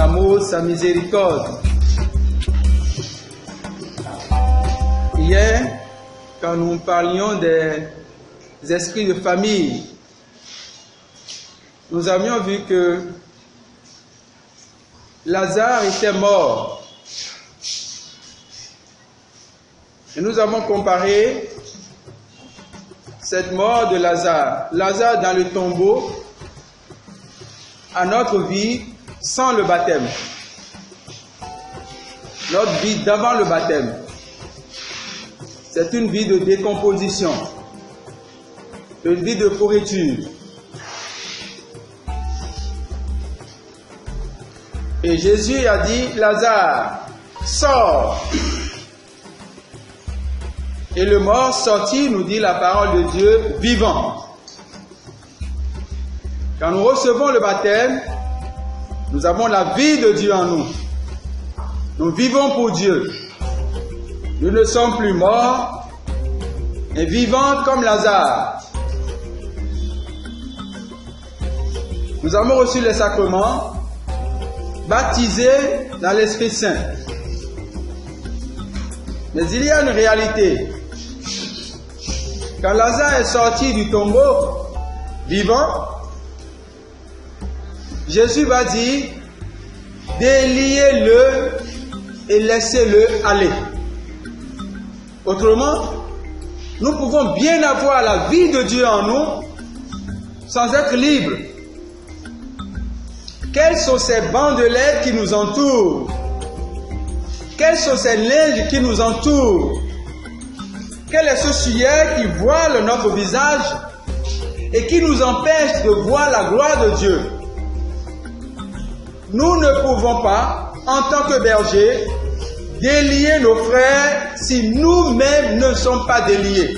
amour, sa miséricorde. Hier, quand nous parlions des esprits de famille, nous avions vu que Lazare était mort. Et nous avons comparé cette mort de Lazare, Lazare dans le tombeau, à notre vie sans le baptême. Notre vie d'avant le baptême. C'est une vie de décomposition, une vie de pourriture. Et Jésus a dit, Lazare, sors. Et le mort sortit, nous dit la parole de Dieu, vivant. Quand nous recevons le baptême, nous avons la vie de Dieu en nous. Nous vivons pour Dieu. Nous ne sommes plus morts, mais vivants comme Lazare. Nous avons reçu les sacrements, baptisés dans l'Esprit Saint. Mais il y a une réalité. Quand Lazare est sorti du tombeau, vivant, Jésus va dire, déliez-le et laissez-le aller. Autrement, nous pouvons bien avoir la vie de Dieu en nous sans être libres. Quelles sont ces bandelettes qui nous entourent? Quels sont ces linges qui nous entourent? Quel est ce sujet qui voile notre visage et qui nous empêche de voir la gloire de Dieu? Nous ne pouvons pas, en tant que bergers, délier nos frères si nous-mêmes ne sommes pas déliés.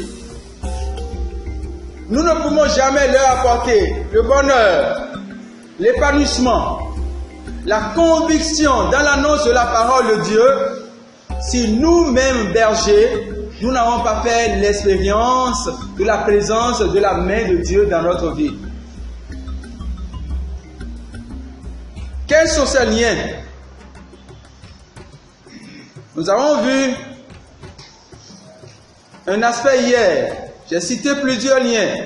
Nous ne pouvons jamais leur apporter le bonheur, l'épanouissement, la conviction dans l'annonce de la parole de Dieu si nous-mêmes, bergers, nous n'avons pas fait l'expérience de la présence de la main de Dieu dans notre vie. Quels sont ces liens? Nous avons vu un aspect hier. J'ai cité plusieurs liens.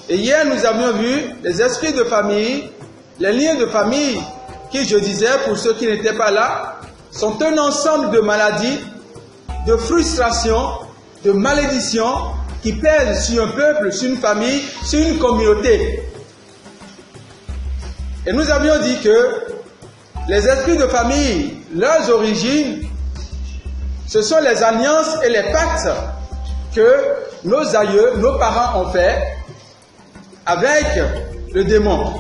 Et hier, nous avions vu les esprits de famille, les liens de famille qui, je disais, pour ceux qui n'étaient pas là, sont un ensemble de maladies, de frustrations, de malédictions qui pèsent sur un peuple, sur une famille, sur une communauté. Et nous avions dit que les esprits de famille, leurs origines, ce sont les alliances et les pactes que nos aïeux, nos parents ont fait avec le démon.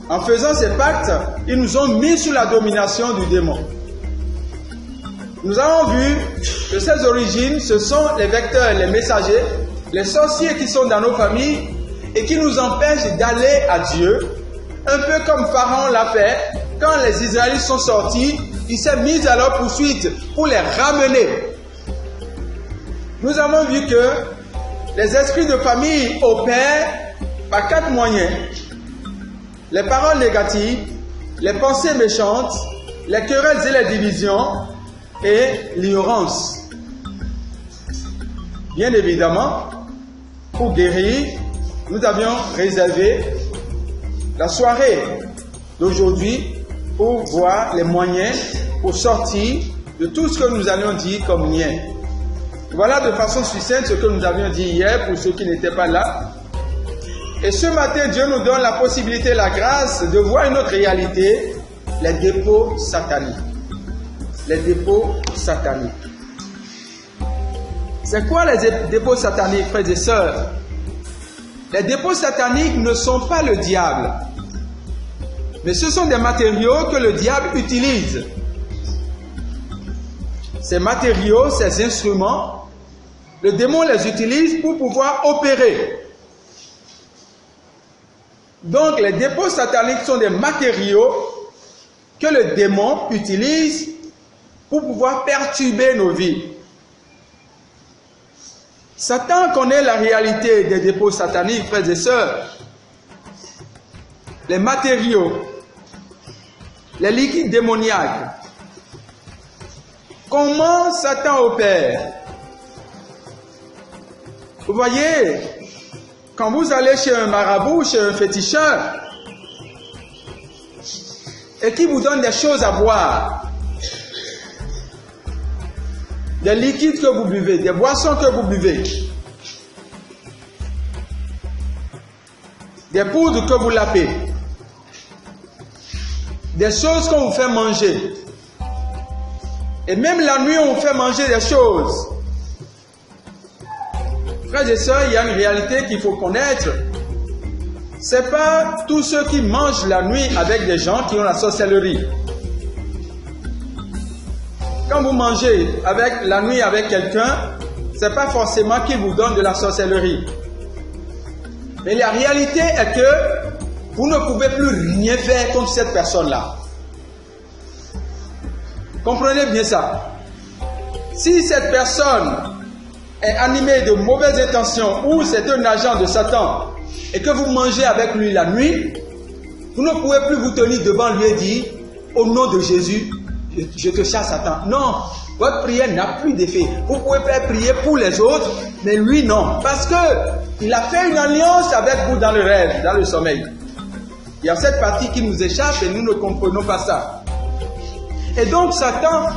En faisant ces pactes, ils nous ont mis sous la domination du démon. Nous avons vu que ces origines, ce sont les vecteurs, les messagers, les sorciers qui sont dans nos familles et qui nous empêchent d'aller à Dieu, un peu comme Pharaon l'a fait. Quand les Israélites sont sortis, il s'est mis à leur poursuite pour les ramener. Nous avons vu que les esprits de famille opèrent par 4 moyens. Les paroles négatives, les pensées méchantes, les querelles et les divisions et l'ignorance. Bien évidemment, pour guérir, nous avions réservé la soirée d'aujourd'hui pour voir les moyens pour sortir de tout ce que nous allions dire comme lien. Voilà de façon succincte ce que nous avions dit hier pour ceux qui n'étaient pas là. Et ce matin, Dieu nous donne la possibilité, la grâce de voir une autre réalité, les dépôts sataniques. Les dépôts sataniques. C'est quoi les dépôts sataniques, frères et sœurs? Les dépôts sataniques ne sont pas le diable, mais ce sont des matériaux que le diable utilise. Ces matériaux, ces instruments, le démon les utilise pour pouvoir opérer. Donc les dépôts sataniques sont des matériaux que le démon utilise pour pouvoir perturber nos vies. Satan connaît la réalité des dépôts sataniques, frères et sœurs. Les matériaux les liquides démoniaques. Comment Satan opère? Vous voyez, quand vous allez chez un marabout, chez un féticheur, et qui vous donne des choses à boire, des liquides que vous buvez, des boissons que vous buvez, des poudres que vous lapez, des choses qu'on vous fait manger. Et même la nuit, on vous fait manger des choses. Frères et sœurs, il y a une réalité qu'il faut connaître. Ce n'est pas tous ceux qui mangent la nuit avec des gens qui ont la sorcellerie. Quand vous mangez la nuit avec quelqu'un, ce n'est pas forcément qu'il vous donne de la sorcellerie. Mais la réalité est que vous ne pouvez plus rien faire contre cette personne-là. Comprenez bien ça. Si cette personne est animée de mauvaises intentions ou c'est un agent de Satan et que vous mangez avec lui la nuit, vous ne pouvez plus vous tenir devant lui et dire « Au nom de Jésus, je te chasse Satan ». Non, votre prière n'a plus d'effet. Vous pouvez faire prier pour les autres, mais lui non. Parce qu'il a fait une alliance avec vous dans le rêve, dans le sommeil. Il y a cette partie qui nous échappe et nous ne comprenons pas ça. Et donc Satan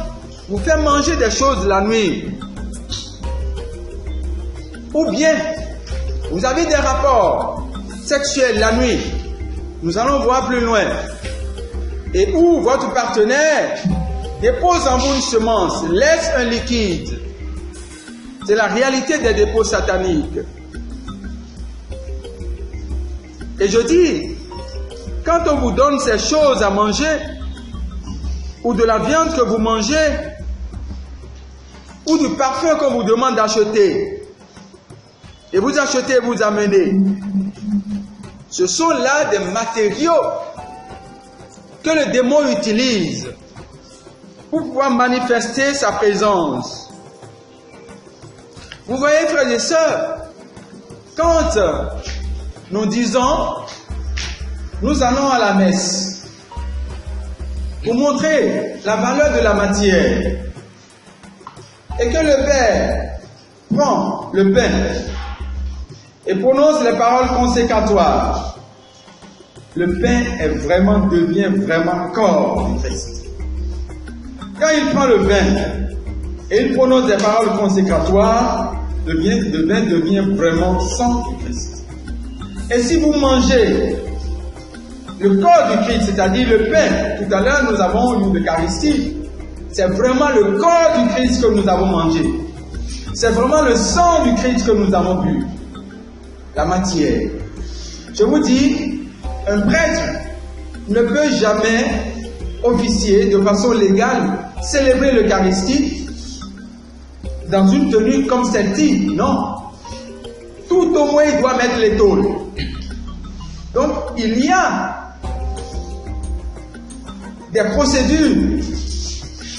vous fait manger des choses la nuit. Ou bien, vous avez des rapports sexuels la nuit. Nous allons voir plus loin. Et où votre partenaire dépose en vous une semence, laisse un liquide. C'est la réalité des dépôts sataniques. Et je dis, quand on vous donne ces choses à manger, ou de la viande que vous mangez, ou du parfum qu'on vous demande d'acheter, et vous achetez et vous amenez, ce sont là des matériaux que le démon utilise pour pouvoir manifester sa présence. Vous voyez, frères et sœurs, quand nous disons, nous allons à la messe, pour montrer la valeur de la matière, et que le Père prend le pain et prononce les paroles consécratoires, le pain devient vraiment corps du Christ. Quand il prend le pain et il prononce des paroles consécratoires, le pain devient vraiment sang du Christ. Et si vous mangez le corps du Christ, c'est-à-dire le pain, tout à l'heure nous avons eu l'Eucharistie, c'est vraiment le corps du Christ que nous avons mangé. C'est vraiment le sang du Christ que nous avons bu. La matière. Je vous dis, un prêtre ne peut jamais officier de façon légale, célébrer l'Eucharistie dans une tenue comme celle-ci. Non. Tout au moins, il doit mettre les tôles. Donc, il y a des procédures.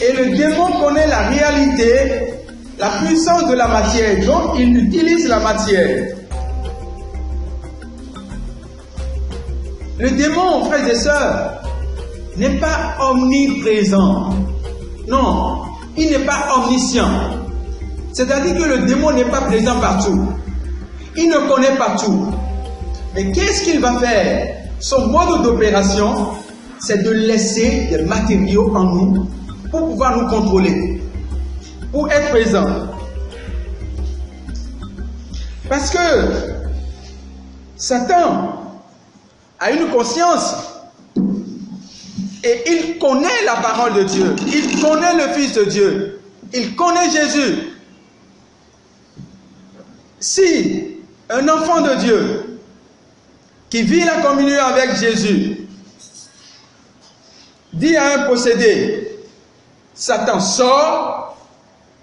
Et le démon connaît la réalité, la puissance de la matière. Donc, il utilise la matière. Le démon, frères et sœurs, n'est pas omniprésent. Non, il n'est pas omniscient. C'est-à-dire que le démon n'est pas présent partout. Il ne connaît pas tout. Mais qu'est-ce qu'il va faire? Son mode d'opération, c'est de laisser des matériaux en nous pour pouvoir nous contrôler, pour être présent. Parce que Satan a une conscience et il connaît la parole de Dieu, il connaît le Fils de Dieu, il connaît Jésus. Si un enfant de Dieu qui vit la communion avec Jésus dit à un possédé, Satan sort,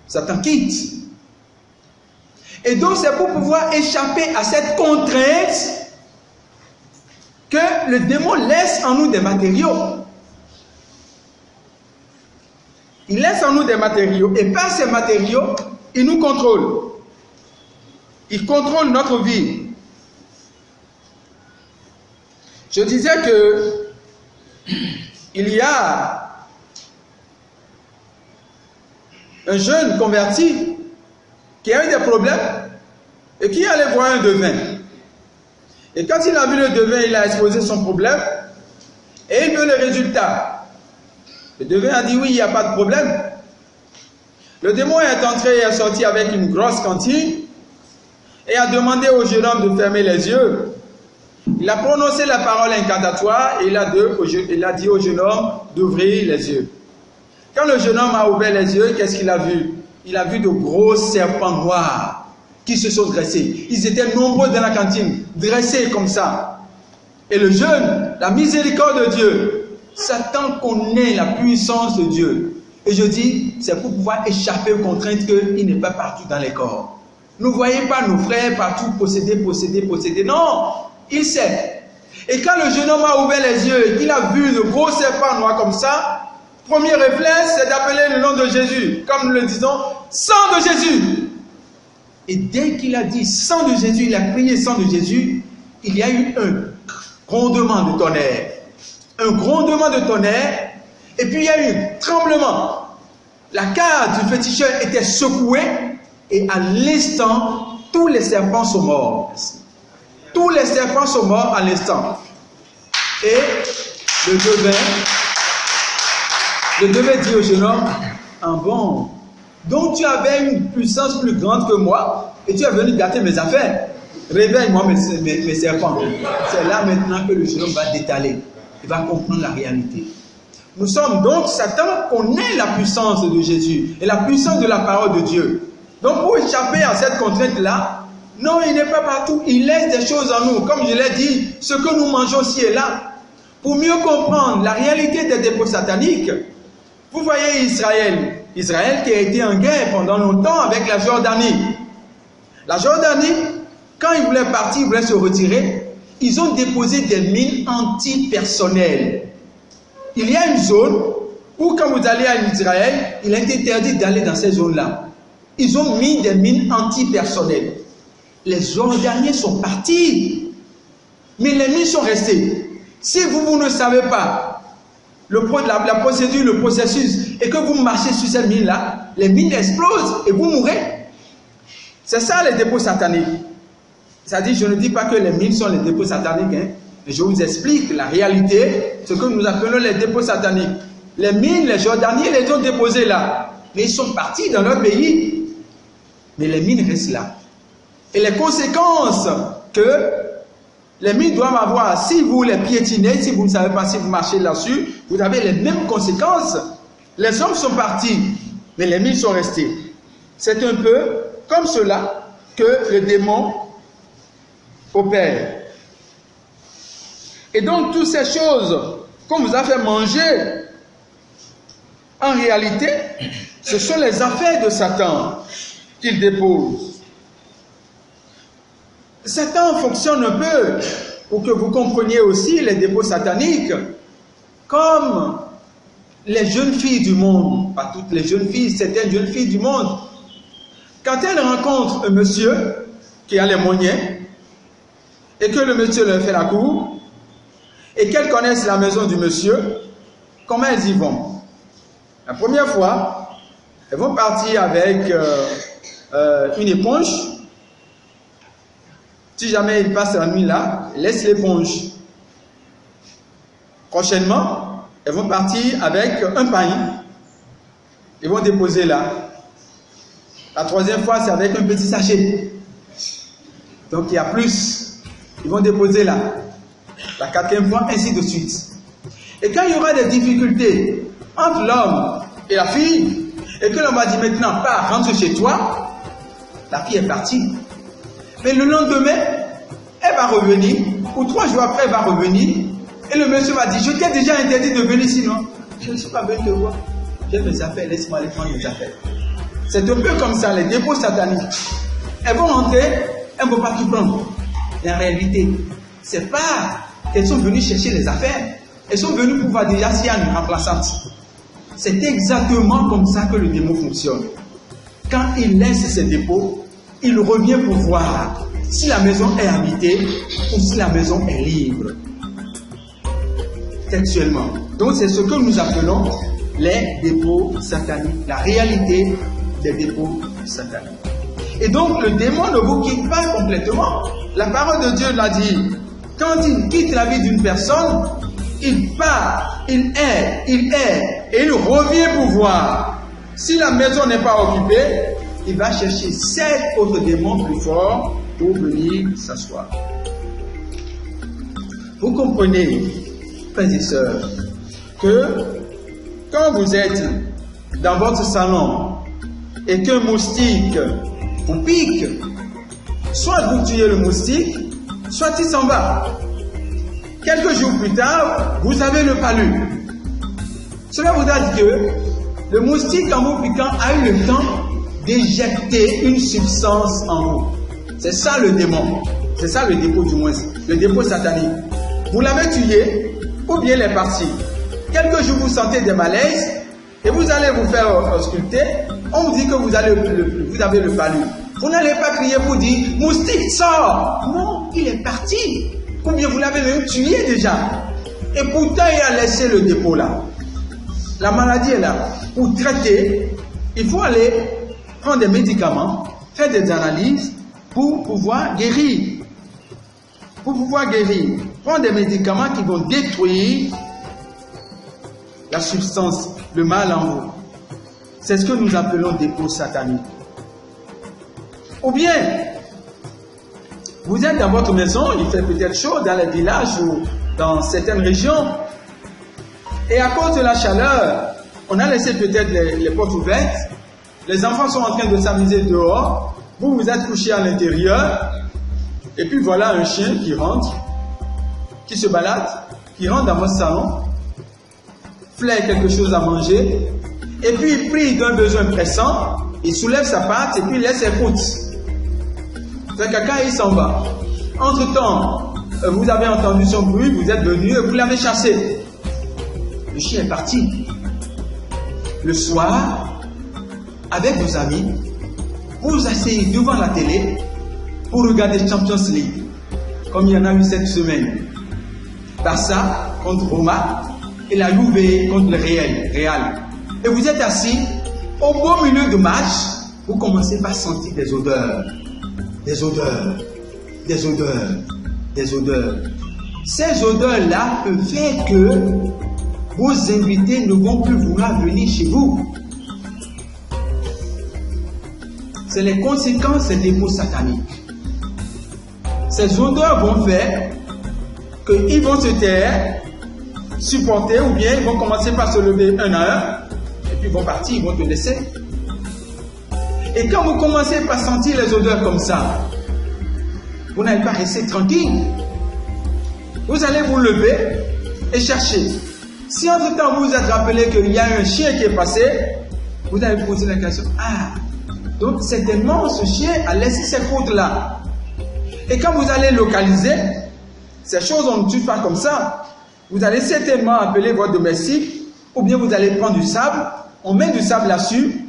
Satan quitte. Et donc c'est pour pouvoir échapper à cette contrainte que le démon laisse en nous des matériaux. Il laisse en nous des matériaux et par ces matériaux, il nous contrôle. Il contrôle notre vie. Je disais que il y a un jeune converti qui a eu des problèmes et qui allait voir un devin. Et quand il a vu le devin, il a exposé son problème et il veut le résultat. Le devin a dit oui, il n'y a pas de problème. Le démon est entré et est sorti avec une grosse cantine et a demandé au jeune homme de fermer les yeux. Il a prononcé la parole incantatoire et il a dit au jeune homme d'ouvrir les yeux. Quand le jeune homme a ouvert les yeux, qu'est-ce qu'il a vu? Il a vu de gros serpents noirs qui se sont dressés. Ils étaient nombreux dans la cantine, dressés comme ça. Et le jeune, la miséricorde de Dieu, Satan connaît la puissance de Dieu. Et je dis, c'est pour pouvoir échapper aux contraintes qu'il n'est pas partout dans les corps. Ne voyez pas nos frères partout posséder. Non, il sait. Et quand le jeune homme a ouvert les yeux et qu'il a vu de gros serpents noirs comme ça, premier réflexe, c'est d'appeler le nom de Jésus. Comme nous le disons, sang de Jésus. Et dès qu'il a dit sang de Jésus, il a crié sang de Jésus, il y a eu un grondement de tonnerre. Un grondement de tonnerre, et puis il y a eu un tremblement. La cage du féticheur était secouée, et à l'instant, tous les serpents sont morts. Tous les serpents sont morts à l'instant. Et le devin dit au jeune homme, ah bon, donc tu avais une puissance plus grande que moi et tu es venu gâter mes affaires. Réveille-moi mes serpents. C'est là maintenant que le jeune homme va détaler. Il va comprendre la réalité. Nous sommes donc, Satan connaît la puissance de Jésus et la puissance de la parole de Dieu. Donc pour échapper à cette contrainte-là, non, il n'est pas partout. Il laisse des choses en nous. Comme je l'ai dit, ce que nous mangeons ci et là. Pour mieux comprendre la réalité des dépôts sataniques, vous voyez Israël qui a été en guerre pendant longtemps avec la Jordanie. La Jordanie, quand ils voulaient partir, ils voulaient se retirer, ils ont déposé des mines antipersonnelles. Il y a une zone où quand vous allez en Israël, il est interdit d'aller dans ces zones-là. Ils ont mis des mines antipersonnelles. Les Jordaniens sont partis, mais les mines sont restées. Si vous ne savez pas la procédure, le processus, et que vous marchez sur ces mines-là, les mines explosent et vous mourrez. C'est ça les dépôts sataniques. C'est-à-dire, je ne dis pas que les mines sont les dépôts sataniques, hein, mais je vous explique la réalité, ce que nous appelons les dépôts sataniques. Les mines, les Jordaniens les ont déposés là, mais ils sont partis dans leur pays. Mais les mines restent là. Et les conséquences que les mines doivent avoir, si vous les piétinez, si vous ne savez pas si vous marchez là-dessus, vous avez les mêmes conséquences. Les hommes sont partis, mais les mines sont restées. C'est un peu comme cela que le démon opère. Et donc, toutes ces choses qu'on vous a fait manger, en réalité, ce sont les affaires de Satan qu'il dépose. Satan fonctionne un peu, pour que vous compreniez aussi les dépôts sataniques, comme les jeunes filles du monde, pas toutes les jeunes filles, certaines jeunes filles du monde. Quand elles rencontrent un monsieur qui a les moyens, et que le monsieur leur fait la cour, et qu'elles connaissent la maison du monsieur, comment elles y vont? La première fois, elles vont partir avec une éponge. Si jamais ils passent la nuit là, ils laissent l'éponge. Prochainement, elles vont partir avec un pain. Ils vont déposer là. La troisième fois, c'est avec un petit sachet. Donc il y a plus. Ils vont déposer là. La quatrième fois, ainsi de suite. Et quand il y aura des difficultés entre l'homme et la fille, et que l'homme va dire maintenant, pars, rentre chez toi, la fille est partie. Mais le lendemain, elle va revenir, ou 3 jours après, elle va revenir, et le monsieur va dire, je t'ai déjà interdit de venir sinon. Je ne suis pas venu te voir. J'ai mes affaires, laisse-moi aller prendre mes affaires. C'est un peu comme ça, les dépôts sataniques. Elles vont rentrer, elles ne vont pas tout prendre. Et en réalité, c'est pas qu'elles sont venues chercher les affaires. Elles sont venues pour voir déjà s'il y a une remplaçante. C'est exactement comme ça que le démon fonctionne. Quand il laisse ses dépôts, il revient pour voir si la maison est habitée ou si la maison est libre. textuellement. Donc c'est ce que nous appelons les dépôts sataniques, la réalité des dépôts sataniques. Et donc le démon ne vous quitte pas complètement. La parole de Dieu l'a dit. Quand il quitte la vie d'une personne, il part, il est, et il revient pour voir. Si la maison n'est pas occupée, il va chercher 7 autres démons plus forts pour venir s'asseoir. Vous comprenez, frères et sœurs, que quand vous êtes dans votre salon et qu'un moustique vous pique, soit vous tuez le moustique, soit il s'en va. Quelques jours plus tard, vous avez le palu. Cela voudra dire que le moustique, en vous piquant, a eu le temps d'éjecter une substance en vous. C'est ça le démon. C'est ça le dépôt du moins. Le dépôt satanique. Vous l'avez tué, ou bien il est parti. Quelques jours, vous sentez des malaises, et vous allez vous faire ausculter. On vous dit que vous avez le palu. Vous n'allez pas crier pour dire « Moustique, sort !» Non, il est parti. Ou bien vous l'avez même tué déjà. Et pourtant, il a laissé le dépôt là. La maladie est là. Pour traiter, il faut aller prendre des médicaments, faire des analyses pour pouvoir guérir. Pour pouvoir guérir. Prendre des médicaments qui vont détruire la substance, le mal en vous. C'est ce que nous appelons dépôt satanique. Ou bien, vous êtes dans votre maison, il fait peut-être chaud dans les villages ou dans certaines régions. Et à cause de la chaleur, on a laissé peut-être les portes ouvertes. Les enfants sont en train de s'amuser dehors. Vous, vous êtes couché à l'intérieur. Et puis voilà un chien qui rentre, qui se balade, qui rentre dans votre salon, flaire quelque chose à manger. Et puis il prie d'un besoin pressant. Il soulève sa patte et puis il laisse ses poutres. C'est caca et il s'en va. Entre-temps, vous avez entendu son bruit, vous êtes venu et vous l'avez chassé. Le chien est parti. Le soir, avec vos amis, vous vous asseyez devant la télé pour regarder Champions League, comme il y en a eu cette semaine. Barça contre Roma et la Juve contre le Real. Et vous êtes assis, au beau milieu du match, vous commencez par sentir des odeurs. Des odeurs, des odeurs, des odeurs. Ces odeurs-là peuvent faire que vos invités ne vont plus vouloir venir chez vous. C'est les conséquences des dépôts sataniques. Ces odeurs vont faire qu'ils vont se taire, supporter, ou bien ils vont commencer par se lever un à un, et puis ils vont partir, ils vont te laisser. Et quand vous commencez par sentir les odeurs comme ça, vous n'allez pas rester tranquille. Vous allez vous lever et chercher. Si entre-temps vous vous êtes rappelé qu'il y a un chien qui est passé, vous allez vous poser la question, ah, donc certainement ce chien a laissé ses croûtes là. Et quand vous allez localiser, ces choses on ne tue pas comme ça. Vous allez certainement appeler votre domestique, ou bien vous allez prendre du sable, on met du sable là-dessus,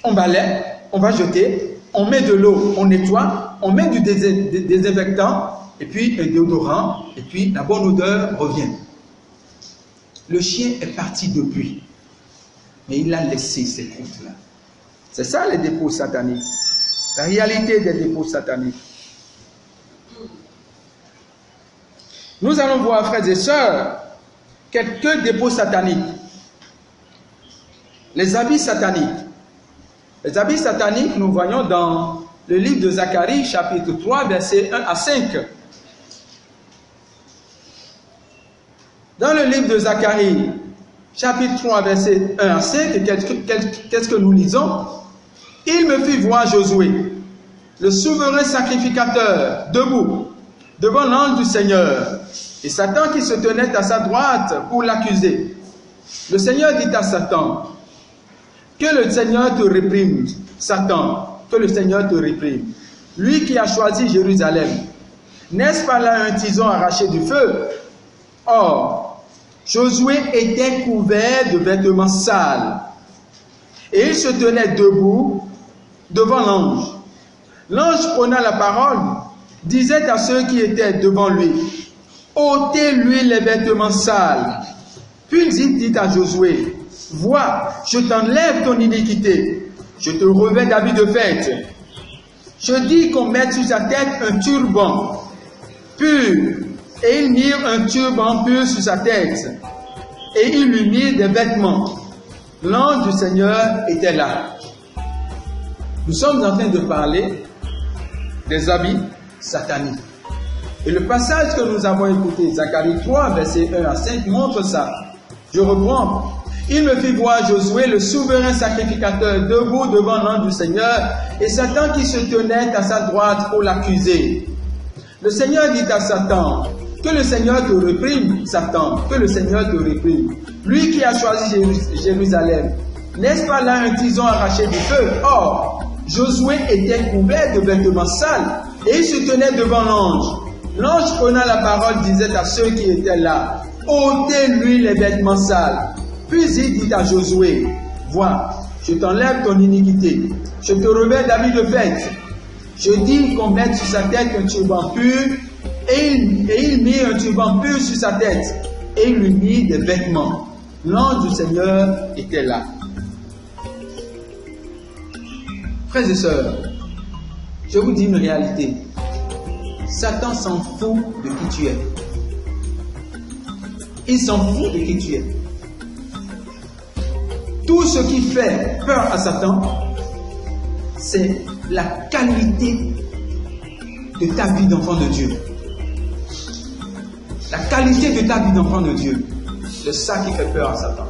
on balaie, on va jeter, on met de l'eau, on nettoie, on met du désinfectant, et puis un déodorant, et puis la bonne odeur revient. Le chien est parti depuis, mais il a laissé ces croûtes-là. C'est ça les dépôts sataniques. La réalité des dépôts sataniques. Nous allons voir, frères et sœurs, quelques dépôts sataniques. Les habits sataniques. Les habits sataniques, nous voyons dans le livre de Zacharie, chapitre 3, versets 1 à 5. Dans le livre de Zacharie, chapitre 3, versets 1 à 5, qu'est-ce que nous lisons? Il me fit voir Josué, le souverain sacrificateur, debout, devant l'ange du Seigneur, et Satan qui se tenait à sa droite pour l'accuser. Le Seigneur dit à Satan, que le Seigneur te réprime, Satan, que le Seigneur te réprime. Lui qui a choisi Jérusalem, n'est-ce pas là un tison arraché du feu? Or, Josué était couvert de vêtements sales, et il se tenait debout devant l'ange. L'ange prenant la parole, disait à ceux qui étaient devant lui, « ôtez-lui les vêtements sales. Puis il dit à Josué, vois, je t'enlève ton iniquité, je te revêts d'habits de fête. Je dis qu'on mette sur sa tête un turban pur, et ils mirent un turban pur sur sa tête, et ils lui mirent des vêtements. L'ange du Seigneur était là. Nous sommes en train de parler des habits sataniques. Et le passage que nous avons écouté, Zacharie 3, versets 1 à 5, montre ça. Je reprends. Il me fit voir Josué, le souverain sacrificateur, debout devant l'ange du Seigneur, et Satan qui se tenait à sa droite pour l'accuser. Le Seigneur dit à Satan, que le Seigneur te réprime, Satan, que le Seigneur te réprime. Lui qui a choisi Jérusalem, n'est-ce pas là un tison arraché du feu? Or, Josué était couvert de vêtements sales, et il se tenait devant l'ange. L'ange prenant la parole disait à ceux qui étaient là, ôtez-lui les vêtements sales. Puis il dit à Josué, vois, je t'enlève ton iniquité, je te revêts d'habits de fête. Je dis qu'on mette sur sa tête un turban pur, et il mit un turban pur sur sa tête, et il lui mit des vêtements. L'ange du Seigneur était là. Frères et sœurs, je vous dis une réalité. Satan s'en fout de qui tu es. Il s'en fout de qui tu es. Tout ce qui fait peur à Satan, c'est la qualité de ta vie d'enfant de Dieu. La qualité de ta vie d'enfant de Dieu. C'est ça qui fait peur à Satan.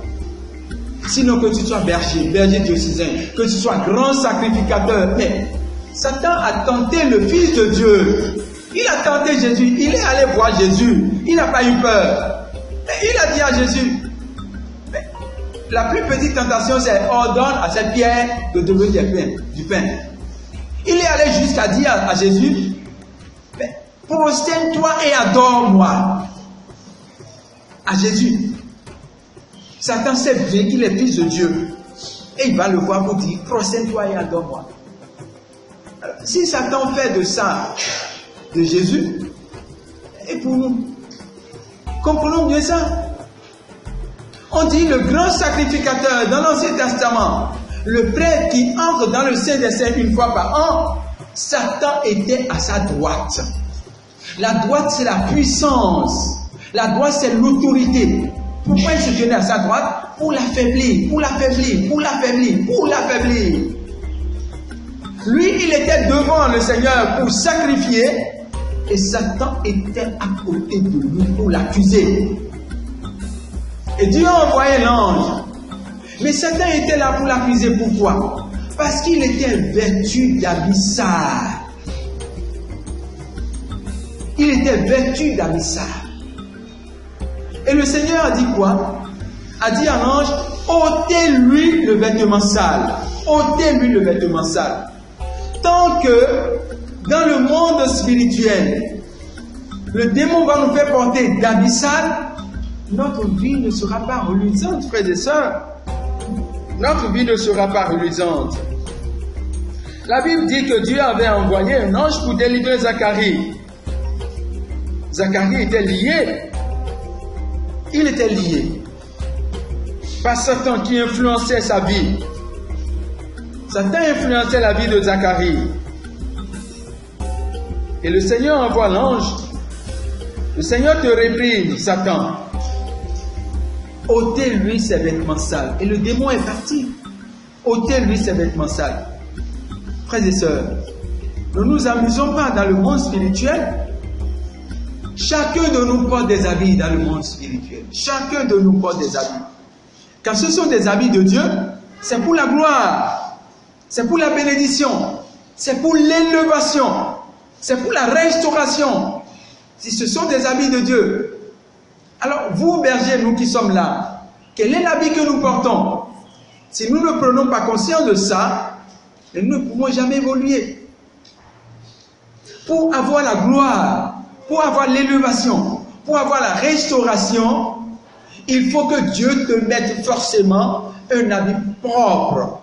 Sinon que tu sois berger diocésain, que tu sois grand sacrificateur, mais Satan a tenté le Fils de Dieu. Il a tenté Jésus, il est allé voir Jésus, il n'a pas eu peur. Mais il a dit à Jésus, la plus petite tentation c'est ordonne à cette pierre de devenir du pain. Il est allé jusqu'à dire à Jésus, prosterne-toi et adore-moi. À Jésus. Satan sait bien qu'il est fils de Dieu. Et il va le voir pour dire, prosterne-toi et adore-moi. Alors, si Satan fait de ça, de Jésus, et pour nous, comprenons bien ça. On dit le grand sacrificateur dans l'Ancien Testament, le prêtre qui entre dans le Saint des Saints une fois par an, Satan était à sa droite. La droite, c'est la puissance. La droite, c'est l'autorité. Pourquoi il se tenait à sa droite? Pour l'affaiblir, pour l'affaiblir, pour l'affaiblir, pour l'affaiblir. Lui, il était devant le Seigneur pour sacrifier, et Satan était à côté de lui pour l'accuser. Et Dieu a envoyé l'ange. Mais Satan était là pour l'accuser. Pourquoi? Parce qu'il était vêtu d'habits sales. Il était vêtu d'habits sales. Et le Seigneur a dit quoi? A dit à l'ange, ôtez-lui le vêtement sale. Ôtez-lui le vêtement sale. Tant que dans le monde spirituel, le démon va nous faire porter d'habits sales, notre vie ne sera pas reluisante, frères et sœurs. Notre vie ne sera pas reluisante. La Bible dit que Dieu avait envoyé un ange pour délivrer Zacharie. Zacharie était lié. Il était lié par Satan qui influençait sa vie. Satan influençait la vie de Zacharie. Et le Seigneur envoie l'ange. Le Seigneur te réprime, Satan. Ôtez-lui ses vêtements sales. Et le démon est parti. Ôtez-lui ses vêtements sales. Frères et sœurs, ne nous amusons pas dans le monde spirituel. Chacun de nous porte des habits dans le monde spirituel. Chacun de nous porte des habits. Quand ce sont des habits de Dieu, c'est pour la gloire. C'est pour la bénédiction. C'est pour l'élévation. C'est pour la restauration. Si ce sont des habits de Dieu. Alors, vous, bergers, nous qui sommes là, quel est l'habit que nous portons? Si nous ne prenons pas conscience de ça, nous ne pouvons jamais évoluer. Pour avoir la gloire, pour avoir l'élévation, pour avoir la restauration, il faut que Dieu te mette forcément un habit propre,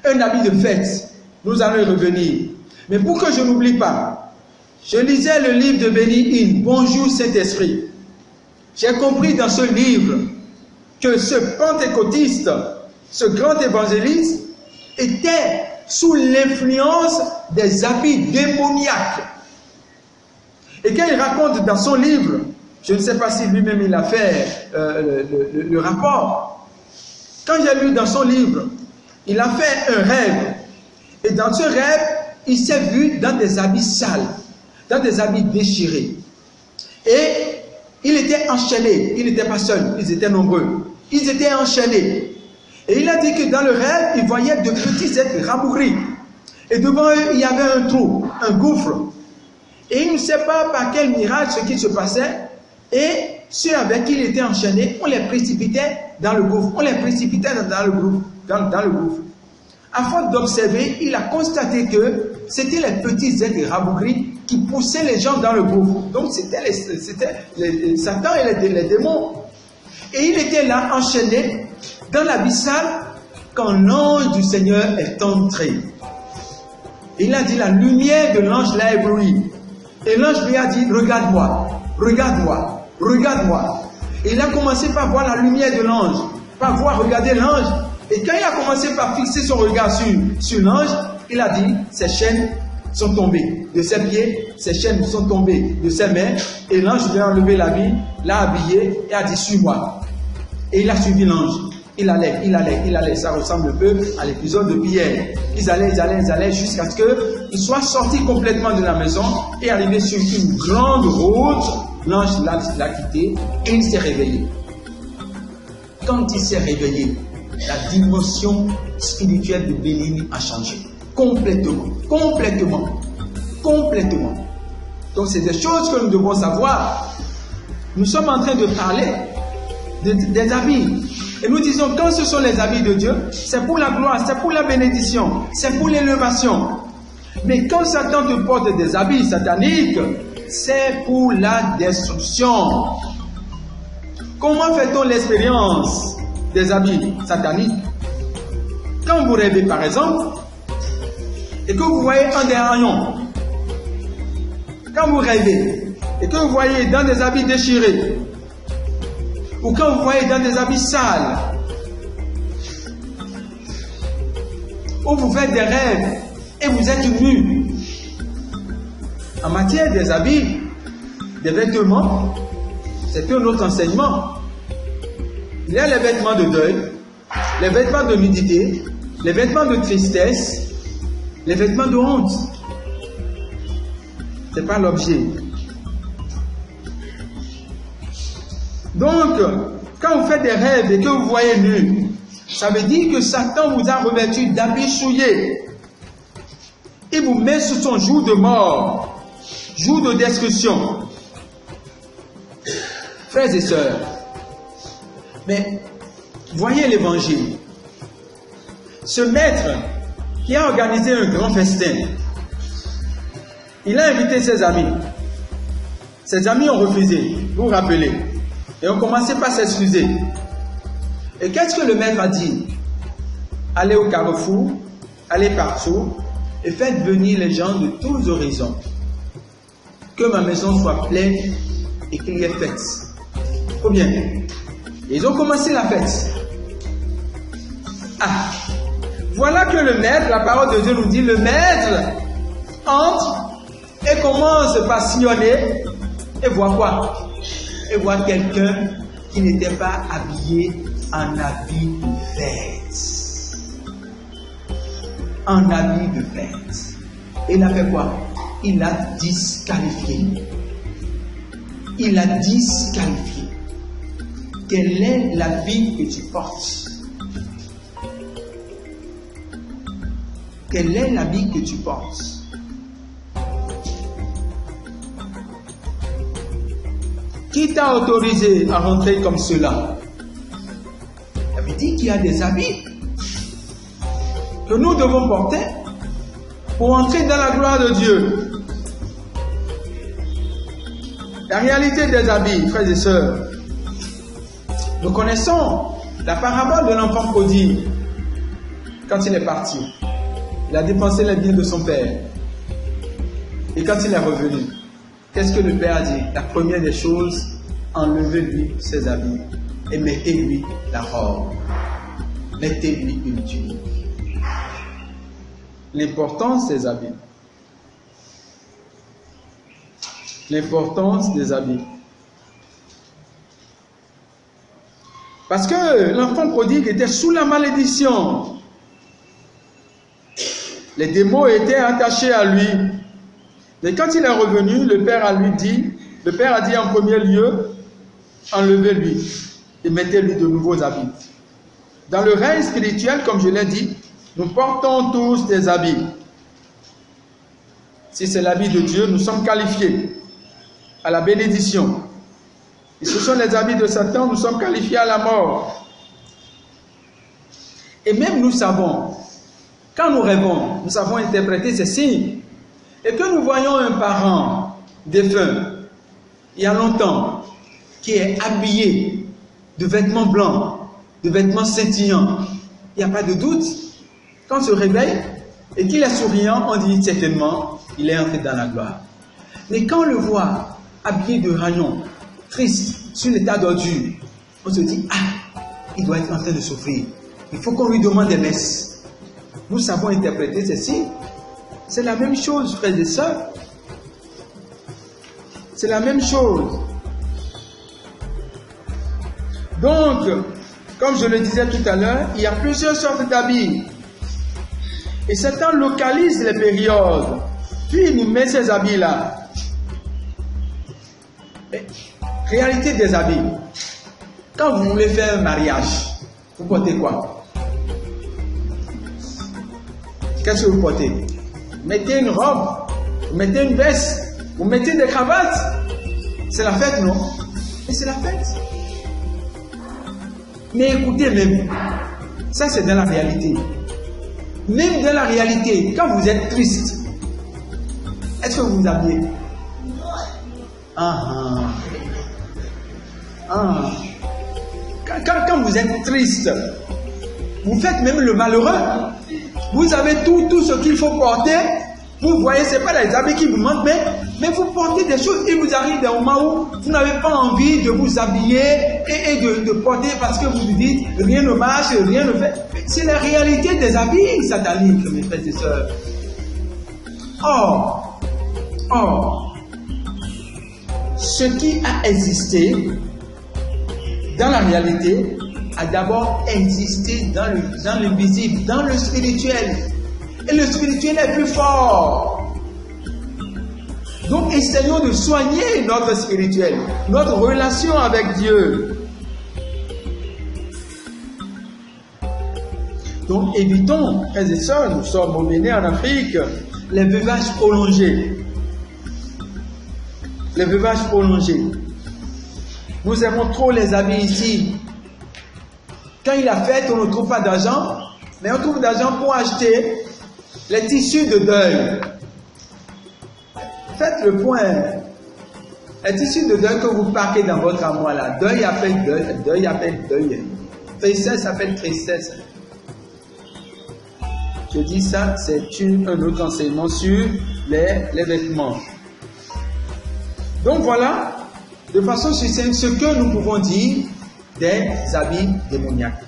un habit de fête. Nous allons y revenir. Mais pour que je n'oublie pas, Je lisais le livre de Benny Hinn, Bonjour Saint-Esprit. J'ai compris dans ce livre que ce pentecôtiste, ce grand évangéliste, était sous l'influence des habits démoniaques. Et quand il raconte dans son livre, je ne sais pas si lui-même il a fait le rapport, quand j'ai lu dans son livre, il a fait un rêve. Et dans ce rêve, il s'est vu dans des habits sales, dans des habits déchirés. Et il était enchaîné. Il n'était pas seul, ils étaient nombreux. Ils étaient enchaînés. Et il a dit que dans le rêve, il voyait de petits êtres rabougris. Et devant eux, il y avait un trou, un gouffre. Et il ne sait pas par quel miracle ce qui se passait. Et ceux avec qui il était enchaîné, on les précipitait dans le gouffre. On les précipitait dans le gouffre. Dans le gouffre. À force d'observer, il a constaté que c'était les petits êtres rabougris qui poussaient les gens dans le gouffre. Donc c'était Satan et les démons. Et il était là enchaîné dans l'abyssal quand l'ange du Seigneur est entré. Il a dit, la lumière de l'ange l'a ébloui. Et l'ange lui a dit, regarde-moi, regarde-moi, regarde-moi. Et il a commencé par voir la lumière de l'ange, par regarder l'ange. Et quand il a commencé par fixer son regard sur l'ange, il a dit, ses chaînes sont tombées de ses pieds, ses chaînes sont tombées de ses mains. Et l'ange lui a enlevé l'habit, l'a habillé et a dit, suis-moi. Et il a suivi l'ange. Il allait. Ça ressemble un peu à l'épisode de Pierre. Ils allaient jusqu'à ce qu'ils soient sortis complètement de la maison et arrivés sur une grande route. L'ange l'a quitté et il s'est réveillé. Quand il s'est réveillé, la dimension spirituelle de Benny Hinn a changé. Complètement. Donc c'est des choses que nous devons savoir. Nous sommes en train de parler des habits. Et nous disons, quand ce sont les habits de Dieu, c'est pour la gloire, c'est pour la bénédiction, c'est pour l'élévation. Mais quand Satan te porte des habits sataniques, c'est pour la destruction. Comment fait-on l'expérience des habits sataniques? Quand vous rêvez par exemple, et que vous voyez un déraillon, quand vous rêvez, et que vous voyez dans des habits déchirés, ou quand vous voyez dans des habits sales, ou vous faites des rêves et vous êtes nus. En matière des habits, des vêtements, c'est un autre enseignement. Il y a les vêtements de deuil, les vêtements de nudité, les vêtements de tristesse, les vêtements de honte. Ce n'est pas l'objet. Donc, quand vous faites des rêves et que vous voyez nu, ça veut dire que Satan vous a revêtu d'habits souillés. Il vous met sous son joug de mort, joug de destruction. Frères et sœurs, mais voyez l'évangile. Ce maître qui a organisé un grand festin, il a invité ses amis. Ses amis ont refusé, vous vous rappelez. Et on commençait par s'excuser. Et qu'est-ce que le maître a dit? Allez au carrefour, allez partout, et faites venir les gens de tous horizons. Que ma maison soit pleine et qu'il y ait fête. Trop bien. Ils ont commencé la fête. Ah, voilà que le maître, la parole de Dieu nous dit, le maître entre et commence par sillonner et voit quoi? Et voit quelqu'un qui n'était pas habillé en habit de fête. En habit de fête. Et il a fait quoi? Il a disqualifié. Il a disqualifié. Quel est l'habit que tu portes? Quel est l'habit que tu portes? Qui t'a autorisé à rentrer comme cela? Ça veut dire qu'il y a des habits que nous devons porter pour entrer dans la gloire de Dieu. La réalité des habits, frères et sœurs, nous connaissons la parabole de l'enfant prodigue. Quand il est parti, il a dépensé les biens de son père. Et quand il est revenu, qu'est-ce que le père a dit? La première des choses, enlevez-lui ses habits et mettez-lui la robe. Mettez-lui une tunique. L'importance des habits. L'importance des habits. Parce que l'enfant prodigue était sous la malédiction. Les démons étaient attachés à lui. Mais quand il est revenu, le père a dit en premier lieu, enlevez-lui et mettez-lui de nouveaux habits. Dans le règne spirituel, comme je l'ai dit, nous portons tous des habits. Si c'est l'habit de Dieu, nous sommes qualifiés à la bénédiction. Et ce sont les habits de Satan, nous sommes qualifiés à la mort. Et même nous savons, quand nous rêvons, nous savons interpréter ces signes. Et que nous voyons un parent défunt, il y a longtemps, qui est habillé de vêtements blancs, de vêtements scintillants, il n'y a pas de doute. Quand on se réveille et qu'il est souriant, on dit certainement, il est entré dans la gloire. Mais quand on le voit habillé de rayons, triste, sur l'état d'ordure, on se dit, ah, il doit être en train de souffrir. Il faut qu'on lui demande des messes. Nous savons interpréter ceci. C'est la même chose, frères et sœurs. C'est la même chose. Donc, comme je le disais tout à l'heure, il y a plusieurs sortes d'habits. Et Satan localise les périodes. Puis il nous met ces habits-là. Réalité des habits. Quand vous voulez faire un mariage, vous portez quoi? Qu'est-ce que vous portez? Vous mettez une robe, vous mettez une veste, vous mettez des cravates. C'est la fête, non? Et c'est la fête. Mais écoutez même, ça c'est dans la réalité. Même dans la réalité, quand vous êtes triste, est-ce que vous vous habillez? Quand vous êtes triste, vous faites même le malheureux. Vous avez tout ce qu'il faut porter. Vous voyez, ce n'est pas les habits qui vous manquent, mais vous portez des choses. Il vous arrive des moments où vous n'avez pas envie de vous habiller et de porter parce que vous vous dites rien ne marche, rien ne fait. C'est la réalité des habits sataniques, mes frères et sœurs. Or, ce qui a existé dans la réalité a d'abord existé dans l'invisible, dans le spirituel. Et le spirituel est plus fort. Donc essayons de soigner notre spirituel, notre relation avec Dieu. Donc évitons, frères et sœurs, nous sommes emmenés en Afrique, les veuvages prolongés. Les veuvages prolongés. Nous aimons trop les habits ici. Quand il a fête, on ne trouve pas d'argent, mais on trouve d'argent pour acheter les tissus de deuil. Faites le point. Les tissus de deuil que vous parquez dans votre armoire là, deuil appelle deuil, deuil appelle deuil. Tristesse appelle tristesse. Je dis ça, c'est un autre enseignement sur les vêtements. Donc voilà, de façon succincte, ce que nous pouvons dire des habits démoniaques.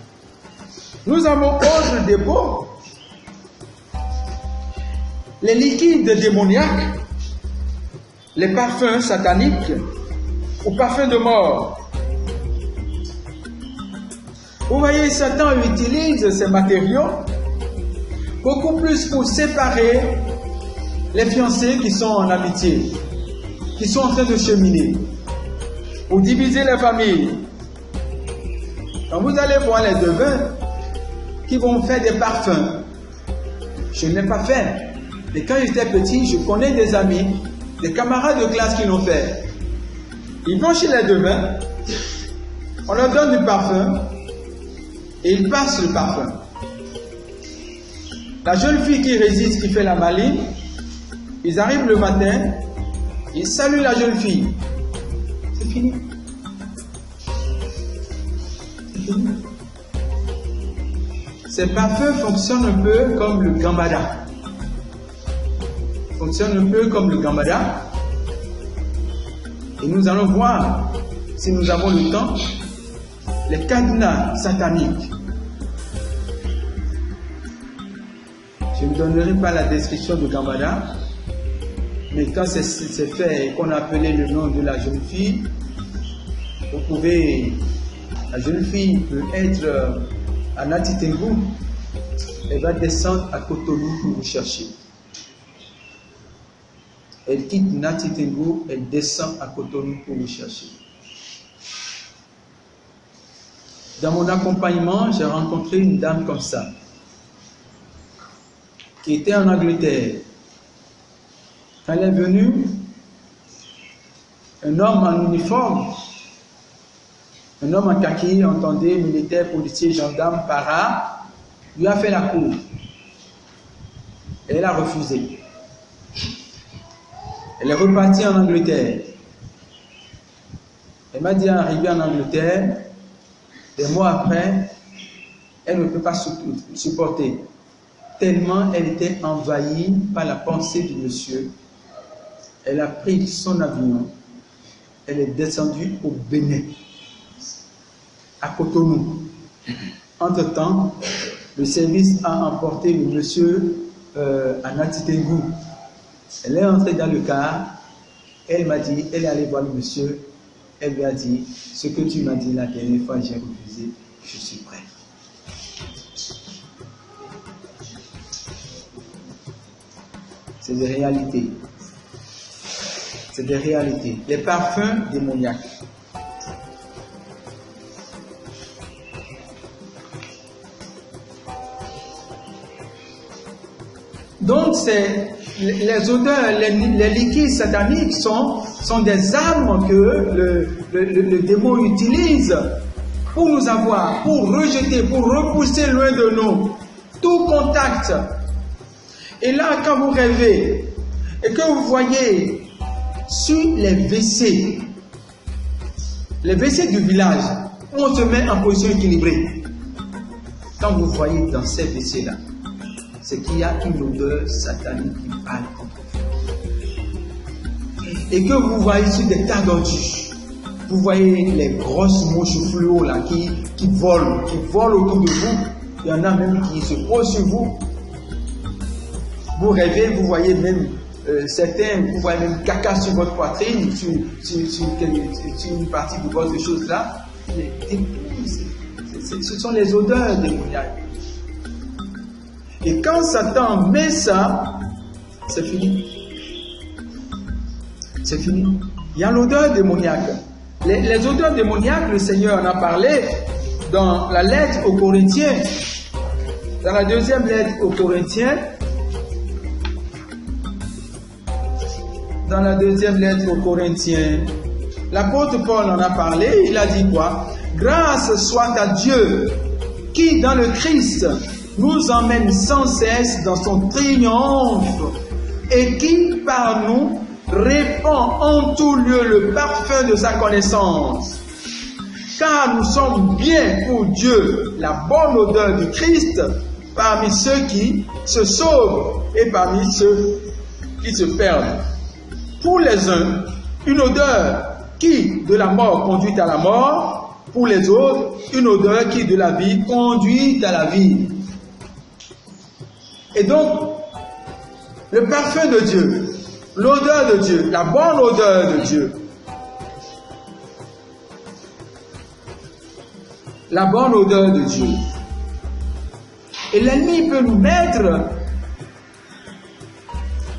Nous avons autre dépôt, les liquides démoniaques, les parfums sataniques ou parfums de mort. Vous voyez, Satan utilise ces matériaux beaucoup plus pour séparer les fiancés qui sont en amitié, qui sont en train de cheminer, pour diviser les familles. Quand vous allez voir les devins qui vont faire des parfums, je ne l'ai pas fait, mais quand j'étais petit, je connais des amis, des camarades de classe qui l'ont fait. Ils vont chez les devins, on leur donne du parfum et ils passent le parfum. La jeune fille qui résiste, qui fait la maligne, ils arrivent le matin, ils saluent la jeune fille. C'est fini. C'est fini. Ces parfums fonctionnent un peu comme le gambada. fonctionne un peu comme le Gambada. Et nous allons voir, si nous avons le temps, les cadenas sataniques. Je ne donnerai pas la description de Gambada, mais quand c'est fait et qu'on a appelé le nom de la jeune fille, vous pouvez, la jeune fille peut être à Nati Tengu, elle va descendre à Cotonou pour vous chercher. Elle quitte Nati Tengu, elle descend à Cotonou pour vous chercher. Dans mon accompagnement, j'ai rencontré une dame comme ça, qui était en Angleterre. Quand elle est venue, un homme en uniforme, un homme en kaki, entendez, militaire, policier, gendarme, para, lui a fait la cour. Et elle a refusé. Elle est repartie en Angleterre. Elle m'a dit, arrivée en Angleterre, des mois après, elle ne peut pas supporter. Tellement elle était envahie par la pensée du monsieur. Elle a pris son avion. Elle est descendue au Bénin, à Cotonou. Entre-temps, le service a emporté le monsieur à Nati Tengu. Elle est entrée dans le car. Elle m'a dit, elle est allée voir le monsieur. Elle lui a dit, ce que tu m'as dit la dernière fois, j'ai refusé, je suis prêt. C'est des réalités. C'est des réalités. Les parfums démoniaques. Donc, les odeurs, les liquides sataniques sont des armes que le démon utilise pour nous avoir, pour rejeter, pour repousser loin de nous tout contact. Et là, quand vous rêvez et que vous voyez sur les WC du village, où on se met en position équilibrée, quand vous voyez dans ces WC-là, c'est qu'il y a une odeur satanique qui parle contre vous. Et que vous voyez sur des tas d'ordures, vous voyez les grosses mouches fluo là qui volent autour de vous. Il y en a même qui se posent sur vous. Vous rêvez, vous voyez même certains, vous voyez même caca sur votre poitrine, sur une partie de votre chose là. Ce sont les odeurs démoniaques. Et quand Satan met ça, c'est fini. C'est fini. Il y a l'odeur démoniaque. Les odeurs démoniaques, le Seigneur en a parlé dans la lettre aux Corinthiens. Dans la deuxième lettre aux Corinthiens, l'apôtre Paul en a parlé, il a dit quoi? Grâce soit à Dieu qui dans le Christ nous emmène sans cesse dans son triomphe et qui par nous répand en tout lieu le parfum de sa connaissance. Car nous sommes bien pour Dieu la bonne odeur du Christ parmi ceux qui se sauvent et parmi ceux qui se perdent. Pour les uns, une odeur qui de la mort conduit à la mort, pour les autres, une odeur qui de la vie conduit à la vie. Et donc, le parfum de Dieu, l'odeur de Dieu, la bonne odeur de Dieu, la bonne odeur de Dieu. Et l'ennemi peut nous mettre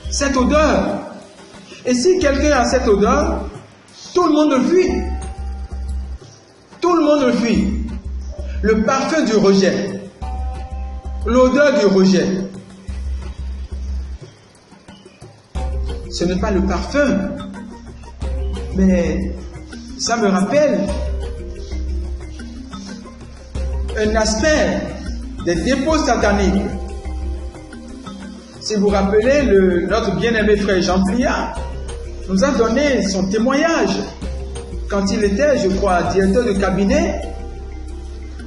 cette odeur. Et si quelqu'un a cette odeur, tout le monde le fuit. Tout le monde le fuit. Le parfum du rejet. L'odeur du rejet. Ce n'est pas le parfum, mais ça me rappelle un aspect des dépôts sataniques. Si vous vous rappelez, notre bien-aimé frère Jean Pliard nous a donné son témoignage. Quand il était, je crois, directeur de cabinet,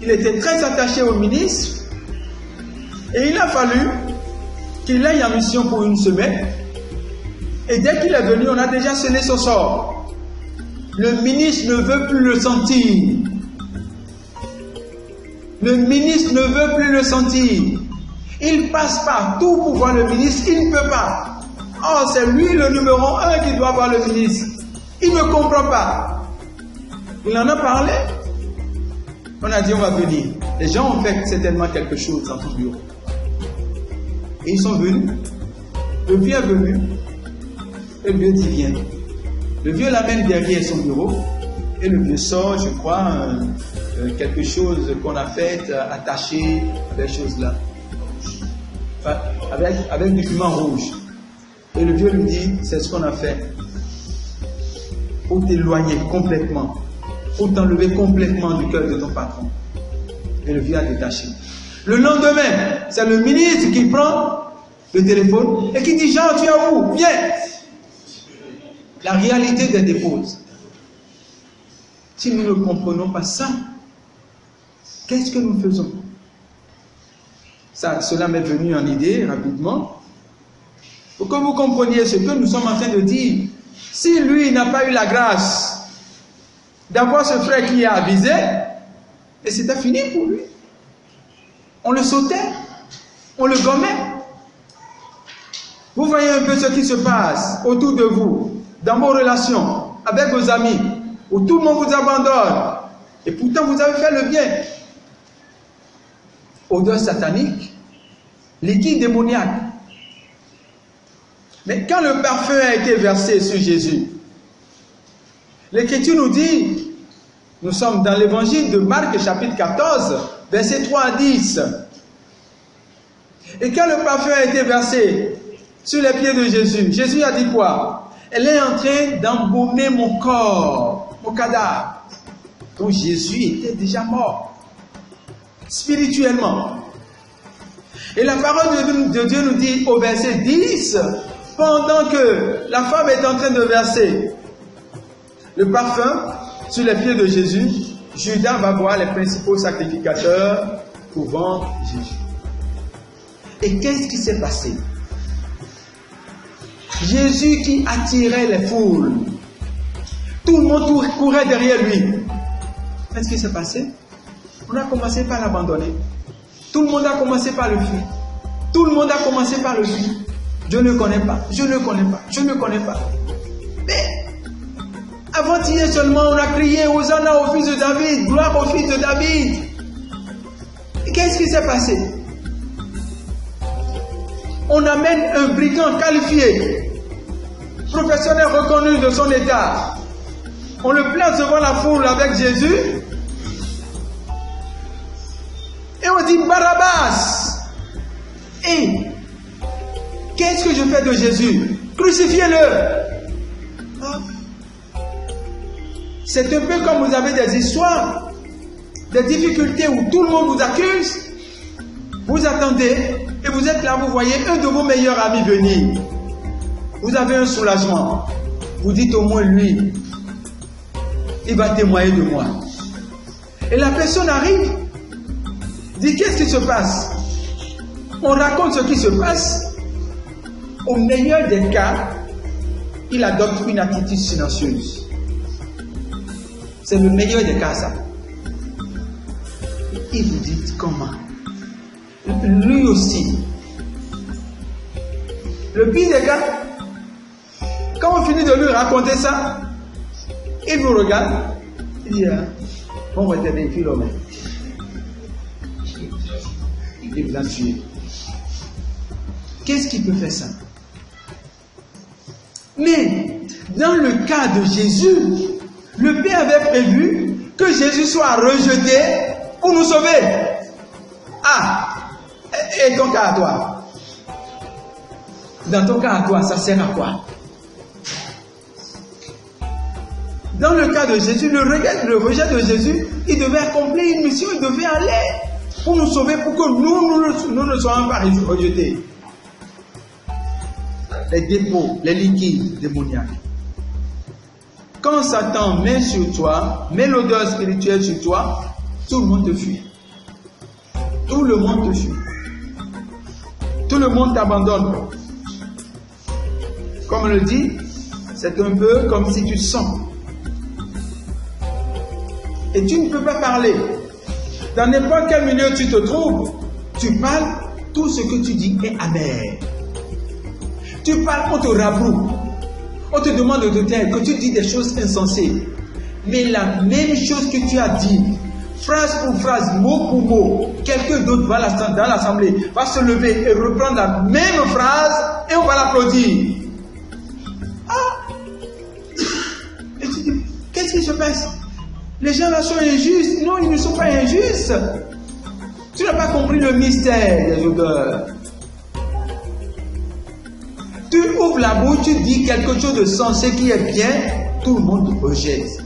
il était très attaché au ministre et il a fallu qu'il aille en mission pour une semaine Et dès qu'il est venu, on a déjà scellé son sort. Le ministre ne veut plus le sentir. Le ministre ne veut plus le sentir. Il passe partout pour voir le ministre, il ne peut pas. Oh, c'est lui le numéro 1 qui doit voir le ministre. Il ne comprend pas. Il en a parlé. On a dit on va venir. Les gens ont fait certainement quelque chose dans son bureau. Et ils sont venus. Le vieux est venu. Et le vieux dit viens. Le vieux l'amène derrière son bureau. Et le vieux sort, je crois, quelque chose qu'on a fait, attaché, des choses là. Enfin, avec du piment rouge. Et le vieux lui dit, c'est ce qu'on a fait. Faut t'éloigner complètement. Faut t'enlever complètement du cœur de ton patron. Et le vieux a détaché. Le lendemain, c'est le ministre qui prend le téléphone et qui dit, Jean, tu es où? Viens. La réalité des déposes. Si nous ne comprenons pas ça, qu'est-ce que nous faisons? Cela m'est venu en idée rapidement. Pour que vous compreniez ce que nous sommes en train de dire. Si lui n'a pas eu la grâce d'avoir ce frère qui a avisé, et c'était fini pour lui. On le sautait, on le gommait. Vous voyez un peu ce qui se passe autour de vous, dans vos relations, avec vos amis, où tout le monde vous abandonne, et pourtant vous avez fait le bien. Odeur satanique, liquide démoniaque. Mais quand le parfum a été versé sur Jésus, l'Écriture nous dit, nous sommes dans l'évangile de Marc chapitre 14, versets 3 à 10. Et quand le parfum a été versé sur les pieds de Jésus, Jésus a dit quoi? Elle est en train d'embaumer mon corps, mon cadavre. Donc Jésus était déjà mort, spirituellement. Et la parole de Dieu nous dit au verset 10, pendant que la femme est en train de verser le parfum sur les pieds de Jésus, Judas va voir les principaux sacrificateurs pour vendre Jésus. Et qu'est-ce qui s'est passé? Jésus qui attirait les foules. Tout le monde courait derrière lui. Qu'est-ce qui s'est passé? On a commencé par l'abandonner. Tout le monde a commencé par le fuir. Tout le monde a commencé par le fuir. Je ne connais pas, je ne connais pas, je ne connais pas. Mais avant-hier seulement, on a crié Hosanna au fils de David, gloire au fils de David. Qu'est-ce qui s'est passé? On amène un brigand qualifié, professionnel reconnu de son état. On le place devant la foule avec Jésus. Et on dit Barabbas. Et qu'est-ce que je fais de Jésus? Crucifiez-le. C'est un peu comme vous avez des histoires, des difficultés où tout le monde vous accuse. Vous attendez et vous êtes là, vous voyez un de vos meilleurs amis venir. Vous avez un soulagement. Vous dites au moins lui, il va témoigner de moi. Et la personne arrive, dit qu'est-ce qui se passe? On raconte ce qui se passe. Au meilleur des cas, il adopte une attitude silencieuse. C'est le meilleur des cas, ça. Et vous dites comment? Lui aussi. Le pire des cas, quand on finit de lui raconter ça, il vous regarde, il dit, on va t'aider, puis l'homme. Il vous a tué. Qu'est-ce qui peut faire ça? Mais dans le cas de Jésus, le Père avait prévu que Jésus soit rejeté pour nous sauver. Ah, et ton cas à toi? Dans ton cas à toi, ça sert à quoi? Dans le cas de Jésus, le rejet de Jésus, il devait accomplir une mission, il devait aller pour nous sauver, pour que nous ne soyons pas rejetés. Les dépôts, les liquides démoniaques. Quand Satan met sur toi, met l'odeur spirituelle sur toi, tout le monde te fuit. Tout le monde te fuit. Tout le monde t'abandonne. comme on le dit, c'est un peu comme si tu sens. Et tu ne peux pas parler. Dans n'importe quel milieu tu te trouves, tu parles, tout ce que tu dis est amer. Tu parles, on te rabroue. On te demande de te taire, que tu dis des choses insensées. Mais la même chose que tu as dit, phrase pour phrase, mot pour mot, quelqu'un d'autre va dans l'assemblée, va se lever et reprendre la même phrase et on va l'applaudir. Ah! Et tu dis, qu'est-ce qui se passe? Les gens là sont injustes. Non, ils ne sont pas injustes. Tu n'as pas compris le mystère des odeurs. Tu ouvres la bouche, tu dis quelque chose de sensé qui est bien, tout le monde te rejette.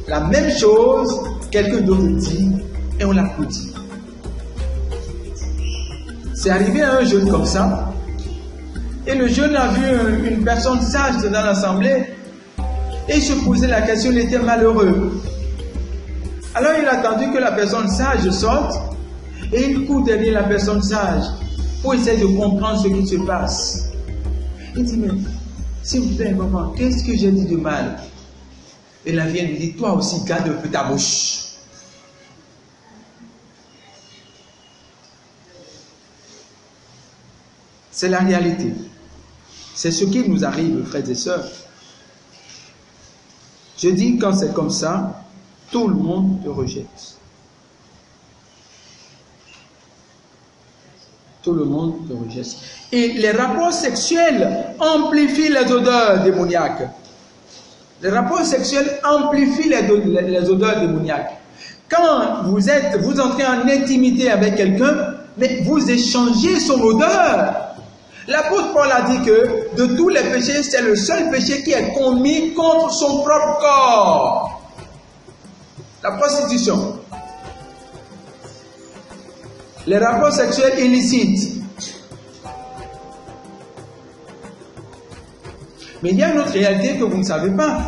La même chose, quelqu'un d'autre dit et on l'applaudit. C'est arrivé à un jeune comme ça, et le jeune a vu une personne sage dans l'assemblée, et il se posait la question, il était malheureux. Alors il a attendu que la personne sage sorte, et il court derrière la personne sage, pour essayer de comprendre ce qui se passe. Il dit, mais s'il vous plaît, maman, qu'est-ce que j'ai dit de mal? Et la vieille lui dit, toi aussi, garde un peu ta bouche. C'est la réalité. C'est ce qui nous arrive, frères et sœurs. Je dis, quand c'est comme ça, tout le monde te rejette. Tout le monde te rejette. Et les rapports sexuels amplifient les odeurs démoniaques. Les rapports sexuels amplifient les odeurs démoniaques. Quand vous entrez en intimité avec quelqu'un, mais vous échangez son odeur. L'apôtre Paul a dit que de tous les péchés, c'est le seul péché qui est commis contre son propre corps. La prostitution. Les rapports sexuels illicites. Mais il y a une autre réalité que vous ne savez pas.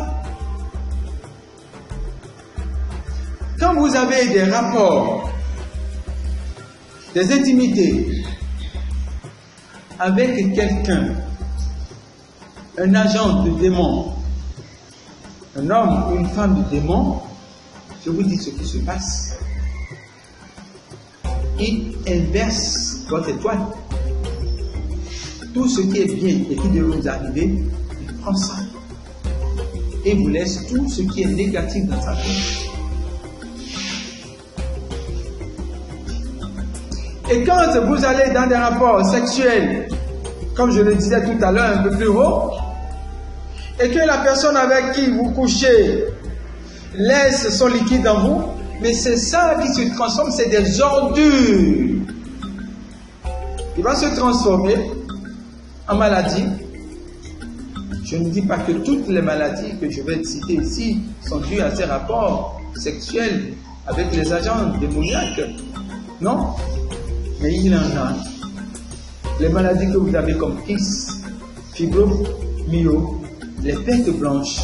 Quand vous avez des rapports, des intimités avec quelqu'un, un agent de démon, un homme ou une femme de démon, je vous dis ce qui se passe. Il inverse votre étoile. Tout ce qui est bien et qui devrait vous arriver, il prend ça. Et vous laisse tout ce qui est négatif dans sa vie. Et quand vous allez dans des rapports sexuels, comme je le disais tout à l'heure, un peu plus haut, et que la personne avec qui vous couchez laisse son liquide en vous, mais c'est ça qui se transforme, c'est des ordures. Il va se transformer en maladie. Je ne dis pas que toutes les maladies que je vais citer ici sont dues à ces rapports sexuels avec les agents démoniaques. Non, mais il en a. Les maladies que vous avez comme kyste, fibromyalgie, les pertes blanches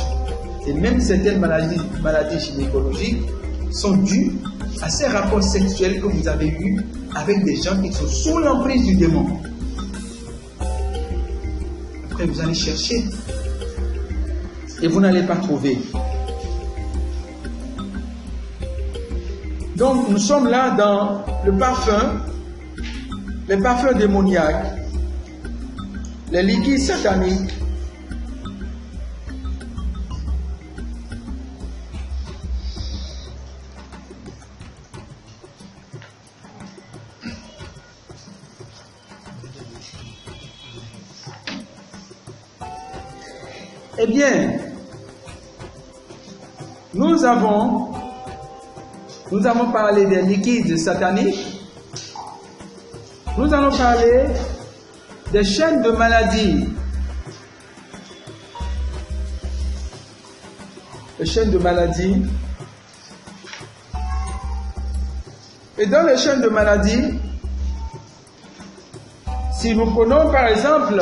et même certaines maladies gynécologiques sont dues à ces rapports sexuels que vous avez eus avec des gens qui sont sous l'emprise du démon. Après, vous allez chercher et vous n'allez pas trouver. Donc, nous sommes là dans le parfum, les parfums démoniaques, les liquides sataniques, eh bien, nous avons parlé des liquides sataniques. Nous allons parler des chaînes de maladies. Les chaînes de maladies. Et dans les chaînes de maladies, si nous prenons par exemple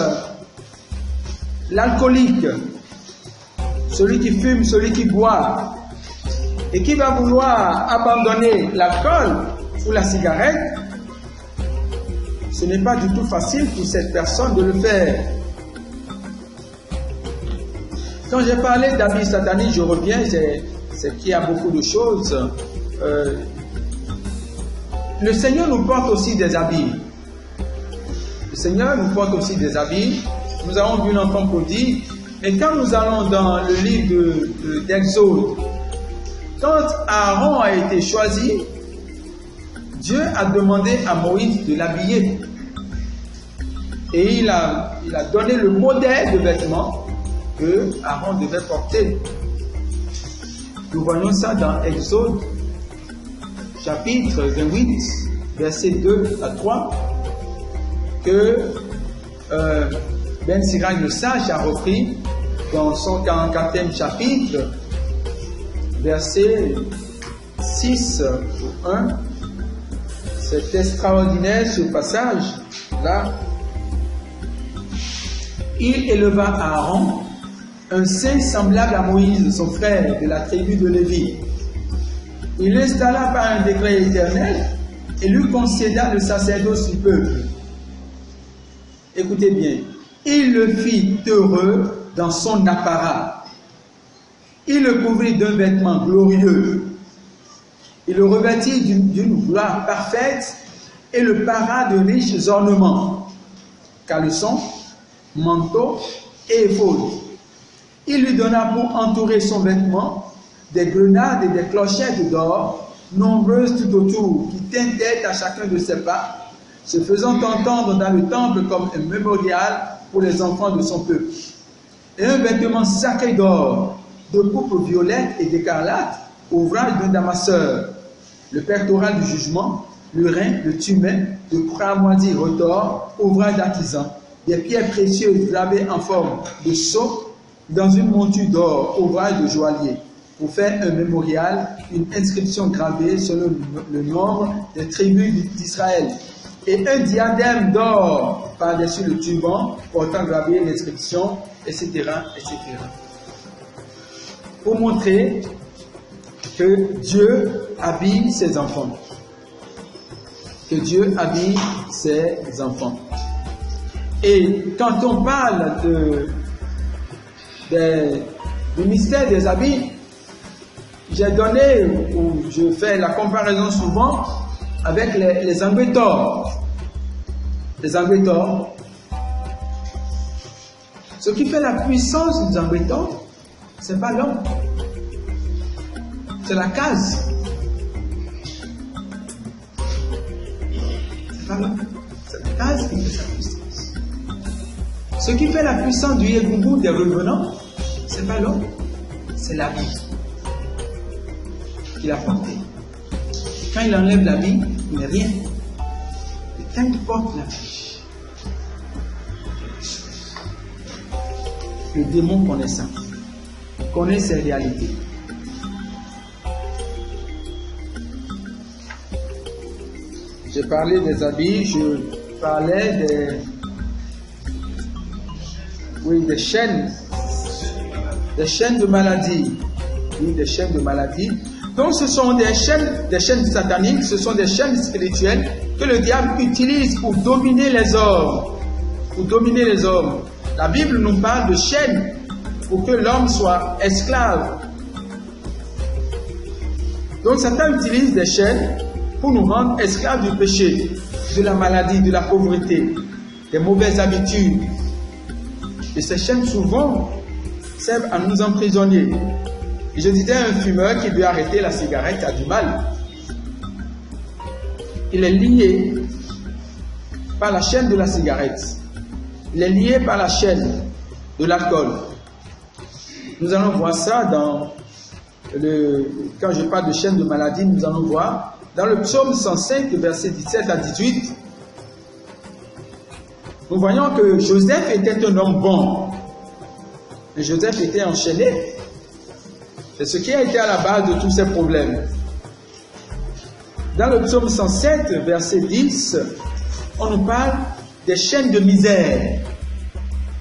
l'alcoolique, celui qui fume, celui qui boit, et qui va vouloir abandonner l'alcool ou la cigarette, ce n'est pas du tout facile pour cette personne de le faire. Quand j'ai parlé d'habits sataniques, je reviens, c'est qu'il y a beaucoup de choses. Le Seigneur nous porte aussi des habits. Le Seigneur nous porte aussi des habits. Nous avons vu l'enfant prodigue. Et quand nous allons dans le livre d'Exode, quand Aaron a été choisi, Dieu a demandé à Moïse de l'habiller. Et il a donné le modèle de vêtements que Aaron devait porter. Nous voyons ça dans Exode, chapitre 28, versets 2 à 3, que Ben Sirach le sage a repris dans son 44e chapitre, verset 6 ou 1. C'est extraordinaire ce passage-là. Il éleva Aaron, un saint semblable à Moïse, son frère, de la tribu de Lévi. Il l'installa par un décret éternel et lui concéda le sacerdoce du peuple. Écoutez bien, il le fit heureux dans son apparat. Il le couvrit d'un vêtement glorieux. Il le revêtit d'une gloire parfaite et le para de riches ornements, caleçon, manteau et éphod. Il lui donna pour entourer son vêtement des grenades et des clochettes d'or, nombreuses tout autour, qui tintaient à chacun de ses pas, se faisant entendre dans le temple comme un mémorial pour les enfants de son peuple. Et un vêtement sacré d'or, de pourpre violette et d'écarlate, ouvrage d'un damasseur, le pectoral du jugement, le rein, le tumen, le cramoisi retors, ouvrage d'artisan, des pierres précieuses gravées en forme de sceau dans une monture d'or, ouvrage de joaillier, pour faire un mémorial, une inscription gravée selon le nombre des tribus d'Israël, et un diadème d'or par-dessus le turban, portant gravé l'inscription, etc., etc. Pour montrer que Dieu habille ses enfants. Que Dieu habille ses enfants. Et quand on parle du mystère des habits, j'ai donné, ou je fais la comparaison souvent avec les enguetors. Les enguetors. Ce qui fait la puissance des enguetors, ce n'est pas l'homme. C'est la case. C'est pas l'homme. C'est la case qui fait sa puissance. Ce qui fait la puissance du Yégoubou des revenants, ce n'est pas l'homme, c'est l'habit qu'il a porté. Quand il enlève l'habit, il n'est rien. Et quand il porte l'habit, le démon connaît ça. Il connaît ses réalités. J'ai parlé des habits, je parlais des chaînes de maladie. Oui, des chaînes de maladie. Donc ce sont des chaînes sataniques, ce sont des chaînes spirituelles que le diable utilise pour dominer les hommes. Pour dominer les hommes. La Bible nous parle de chaînes pour que l'homme soit esclave. Donc Satan utilise des chaînes pour nous rendre esclaves du péché, de la maladie, de la pauvreté, des mauvaises habitudes. Et ces chaînes souvent servent à nous emprisonner. Et je disais à un fumeur qui veut arrêter la cigarette a du mal. Il est lié par la chaîne de la cigarette. Il est lié par la chaîne de l'alcool. Nous allons voir ça quand je parle de chaîne de maladie, nous allons voir dans le psaume 105, versets 17 à 18. Nous voyons que Joseph était un homme bon. Et Joseph était enchaîné. C'est ce qui a été à la base de tous ces problèmes. Dans le psaume 107, verset 10, on nous parle des chaînes de misère.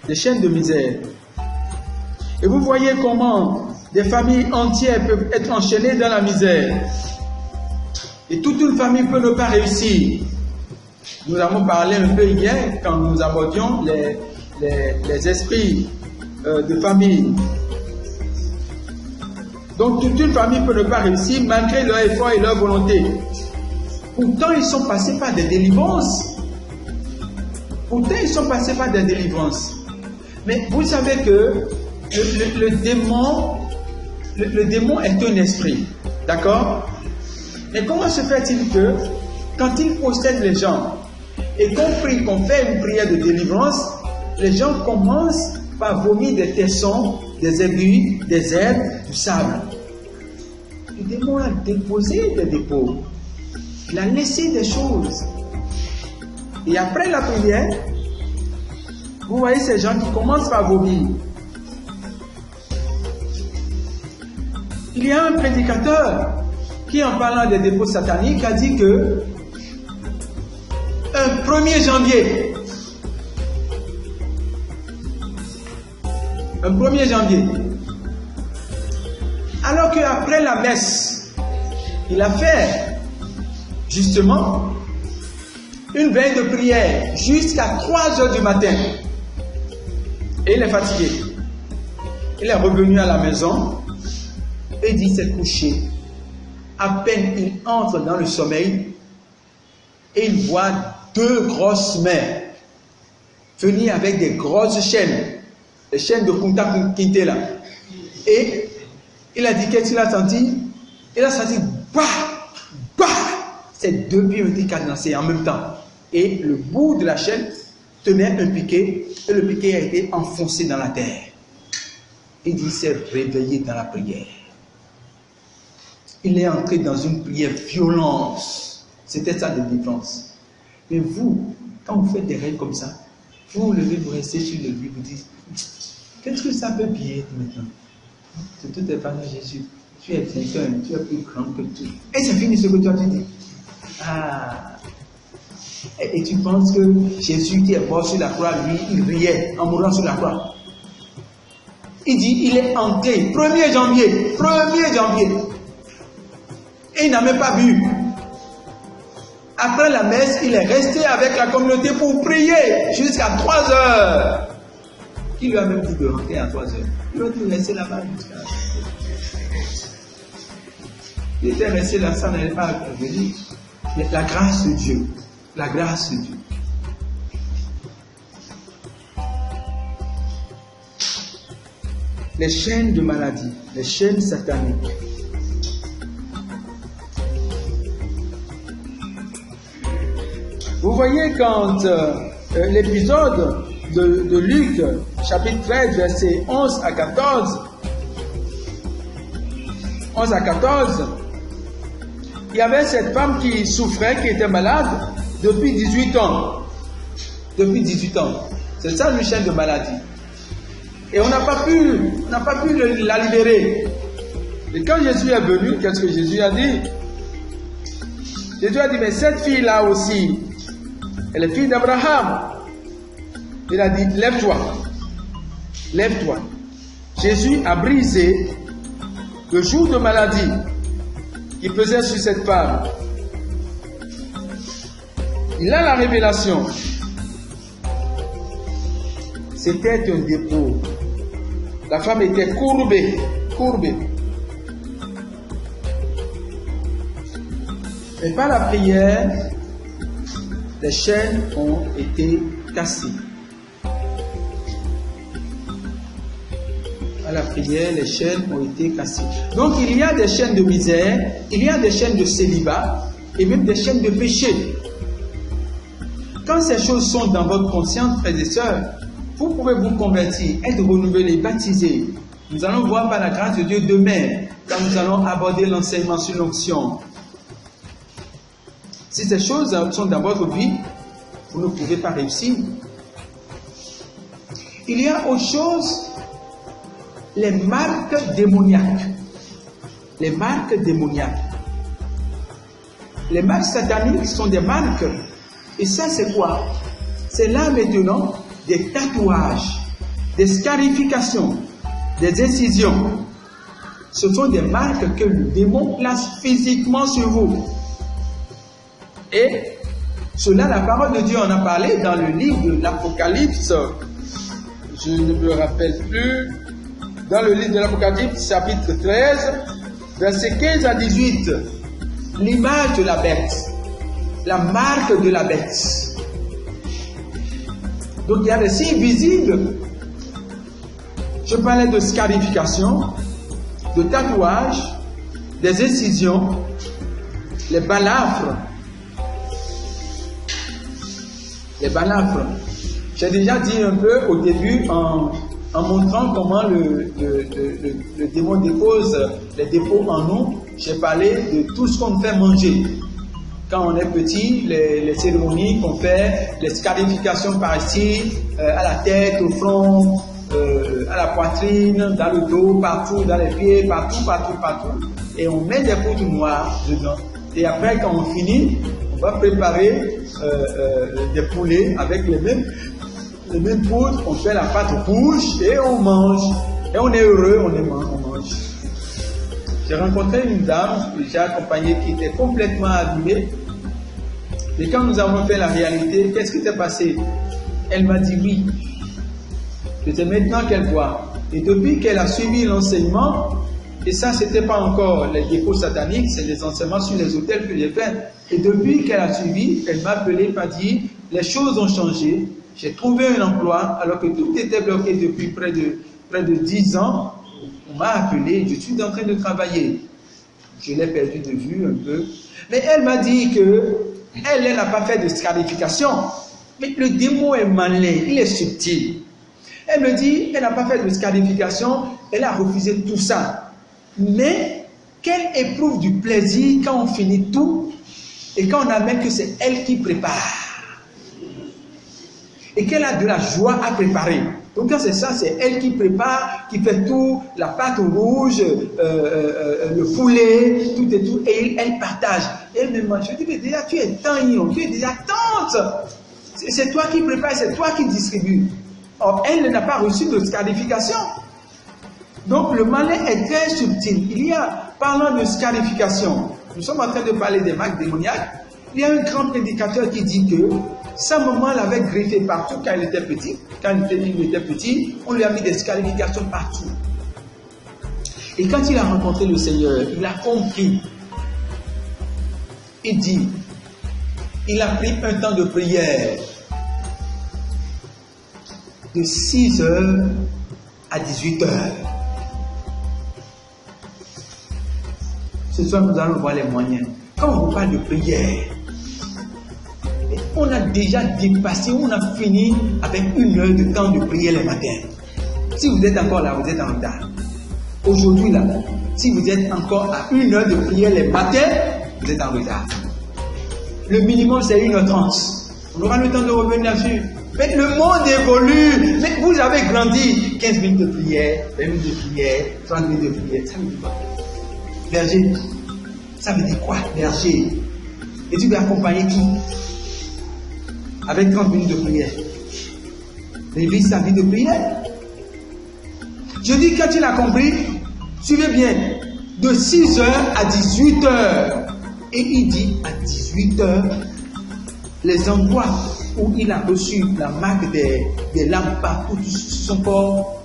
Des chaînes de misère. Et vous voyez comment des familles entières peuvent être enchaînées dans la misère. Et toute une famille peut ne pas réussir. Nous avons parlé un peu hier quand nous abordions les esprits de famille. Donc toute une famille peut ne pas réussir malgré leur effort et leur volonté. Pourtant, ils sont passés par des délivrances. Mais vous savez que le démon est un esprit. D'accord? Mais comment se fait-il que quand il possède les gens et qu'on prie, qu'on fait une prière de délivrance, les gens commencent par vomir des tessons, des aiguilles, des herbes, du sable? Le démon a déposé des dépôts. Il a laissé des choses. Et après la prière, vous voyez ces gens qui commencent par vomir. Il y a un prédicateur qui, en parlant des dépôts sataniques, a dit que un 1er janvier, alors qu'après la messe, il a fait justement une veille de prière jusqu'à 3 heures du matin. Et il est fatigué. Il est revenu à la maison et il dit s'est couché. À peine il entre dans le sommeil et il voit 2 grosses mains venir avec des grosses chaînes, les chaînes de Kunta Kinte là. Et il a dit qu'est-ce qu'il a senti? Il a senti bah, bah. Ces 2 pieds ont été cadenassés en même temps. Et le bout de la chaîne tenait un piquet et le piquet a été enfoncé dans la terre. Il dit s'est réveillé dans la prière. Il est entré dans une prière violence. C'était sa délivrance. Mais vous, quand vous faites des rêves comme ça, vous vous levez, vous restez sur le lit, vous dites qu'est-ce que ça peut bien être maintenant? De toutes les façons, Jésus, tu es vainqueur, tu es plus grand que tout. Et c'est fini ce que toi tu dis. Ah. Et tu penses que Jésus qui est mort sur la croix, lui, il riait en mourant sur la croix. Il dit, il est entré 1er janvier. Et il n'a même pas bu. Après la messe, il est resté avec la communauté pour prier jusqu'à 3 heures. Qui lui a même dit de rentrer à 3 heures? L'autre est resté là-bas jusqu'à... Il était resté là, ça n'allait pas venir. La grâce de Dieu. La grâce de Dieu. Les chaînes de maladie, les chaînes sataniques. Vous voyez quand l'épisode de Luc, chapitre 13, versets 11 à 14, il y avait cette femme qui souffrait, qui était malade depuis 18 ans. C'est ça une chaîne de maladie. Et on n'a pas pu la libérer. Et quand Jésus est venu, qu'est-ce que Jésus a dit? Jésus a dit, mais cette fille-là aussi, elle est fille d'Abraham. Il a dit, lève-toi. Jésus a brisé le joug de maladie qui pesait sur cette femme. Il a la révélation. C'était un dépôt. La femme était courbée. Et par la prière, les chaînes ont été cassées. À la prière, les chaînes ont été cassées. Donc il y a des chaînes de misère, il y a des chaînes de célibat et même des chaînes de péché. Quand ces choses sont dans votre conscience, frères et sœurs, vous pouvez vous convertir, être renouvelé, baptisé. Nous allons voir par la grâce de Dieu demain, quand nous allons aborder l'enseignement sur l'onction. Si ces choses sont dans votre vie, vous ne pouvez pas réussir. Il y a autre chose, les marques démoniaques. Les marques sataniques sont des marques. Et ça, c'est quoi? C'est là maintenant des tatouages, des scarifications, des incisions. Ce sont des marques que le démon place physiquement sur vous. Et cela, la parole de Dieu en a parlé dans le livre de l'Apocalypse. Je ne me rappelle plus. dans le livre de l'Apocalypse, chapitre 13, versets 15 à 18, l'image de la bête, la marque de la bête. Donc il y a des signes visibles. Je parlais de scarification, de tatouage, des incisions, les balafres. Les balafres. J'ai déjà dit un peu au début en montrant comment le démon dépose les dépôts en nous. J'ai parlé de tout ce qu'on fait manger. Quand on est petit, les cérémonies qu'on fait, les scarifications par ici, à la tête, au front, à la poitrine, dans le dos, partout, dans les pieds, partout. Et on met des poudres noires dedans. Et après, quand on finit, on va préparer des poulets avec les mêmes poudres. On fait la pâte rouge et on mange. Et on est heureux, on mange. J'ai rencontré une dame que j'ai accompagnée qui était complètement abîmée. Et quand nous avons fait la réalité, qu'est-ce qui s'est passé? Elle m'a dit oui. C'est maintenant qu'elle voit. Et depuis qu'elle a suivi l'enseignement, et ça, c'était pas encore les dépôts sataniques, c'est les enseignements sur les autels que j'ai fait. Et depuis qu'elle a suivi, elle m'a appelé, m'a dit, les choses ont changé. J'ai trouvé un emploi, alors que tout était bloqué depuis près de 10 ans. On m'a appelé, je suis en train de travailler. Je l'ai perdu de vue un peu. Mais elle m'a dit que elle n'a pas fait de scarification. Mais le démon est malin, il est subtil. Elle me dit, elle n'a pas fait de scarification, elle a refusé tout ça. Mais qu'elle éprouve du plaisir quand on finit tout et quand on amène que c'est elle qui prépare. Et qu'elle a de la joie à préparer. Donc quand c'est ça, c'est elle qui prépare, qui fait tout, la pâte rouge, le poulet, tout et tout, et elle partage. Et elle me mange. Je dis, mais déjà tu es tante, tu es déjà tante. C'est toi qui prépares, c'est toi qui distribues. Or, elle n'a pas reçu de scarification. Donc le malin est très subtil. Il y a, parlant de scarification, nous sommes en train de parler des marques démoniaques. Il y a un grand prédicateur qui dit que sa maman l'avait greffé partout quand il était petit. Quand il était petit, on lui a mis des scarifications partout. Et quand il a rencontré le Seigneur, il a compris. Il dit, il a pris un temps de prière de 6h à 18h. Ce soir, nous allons voir les moyens. Quand on vous parle de prière, on a déjà dépassé, on a fini avec 1 heure de temps de prière le matin. Si vous êtes encore là, vous êtes en retard. Aujourd'hui, là, si vous êtes encore à 1 heure de prière le matin, vous êtes en retard. Le minimum, c'est 1h30. On aura le temps de revenir là-dessus. Mais le monde évolue. Mais vous avez grandi. 15 minutes de prière, 20 minutes de prière, 30 minutes de prière. Ça veut dire quoi? Berger. Ça veut dire quoi, berger? Et tu veux accompagner qui? Avec 30 minutes de prière. Mais vit sa vie de prière. Je dis, quand il a compris, suivez bien, de 6h à 18h. Et il dit, à 18h, les endroits où il a reçu la marque des lampes partout sur son corps,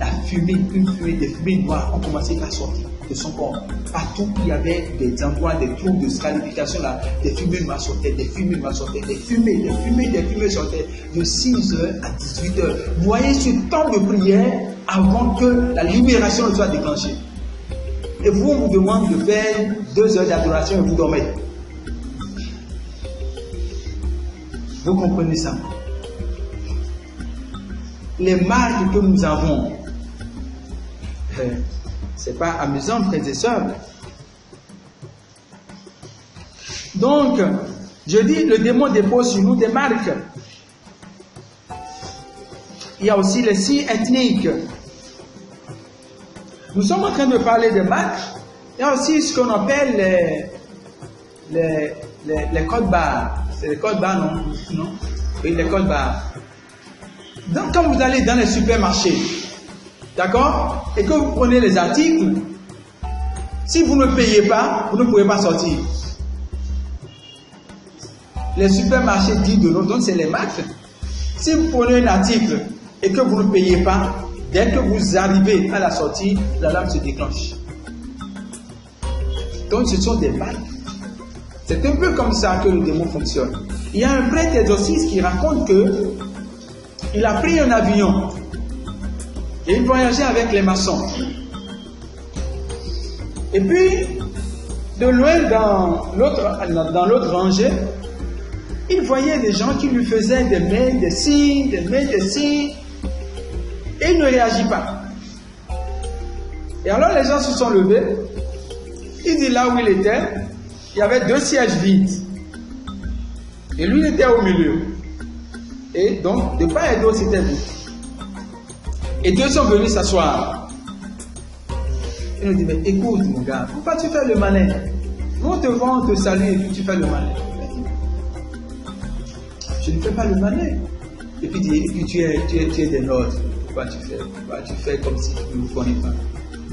la fumée, des fumées noires ont commencé à sortir de son corps. Partout il y avait des endroits, des trous de scarification là, des fumées noires sortaient, des fumées noires sortaient, des fumées sortaient de 6h à 18h. Voyez ce temps de prière avant que la libération soit déclenchée. Et vous, on vous demande de faire 2 heures d'adoration et vous dormez. Vous comprenez ça? Les marques que nous avons, c'est pas amusant, frères et sœurs. Donc, je dis, le démon dépose sur nous des marques. Il y a aussi les signes ethniques. Nous sommes en train de parler des marques. Il y a aussi ce qu'on appelle les codes barres. C'est les codes barres, non? Oui, les codes barres. Donc, quand vous allez dans les supermarchés, d'accord, et que vous prenez les articles, si vous ne payez pas, vous ne pouvez pas sortir. Les supermarchés disent de nous, donc c'est les marques. Si vous prenez un article et que vous ne payez pas, Dès que vous arrivez à la sortie, l'alarme se déclenche. Donc ce sont des balles. C'est un peu comme ça que le démon fonctionne. Il y a un prêtre exorciste qui raconte que il a pris un avion et il voyageait avec les maçons. Et puis, de loin dans l'autre rangée, il voyait des gens qui lui faisaient des mains, des signes, et il ne réagit pas. Et alors les gens se sont levés. Il dit là où il était, il y avait 2 sièges vides. Et lui, il était au milieu. Et donc, de part et d'autre, c'était vide. Et 2 sont venus s'asseoir. Il nous dit, mais écoute mon gars, pourquoi tu fais le malin? Nous on te voit, on te salue et puis tu fais le malin. Je ne fais pas le malin. Et puis tu es des nôtres. Pourquoi tu fais comme si tu ne nous connais pas?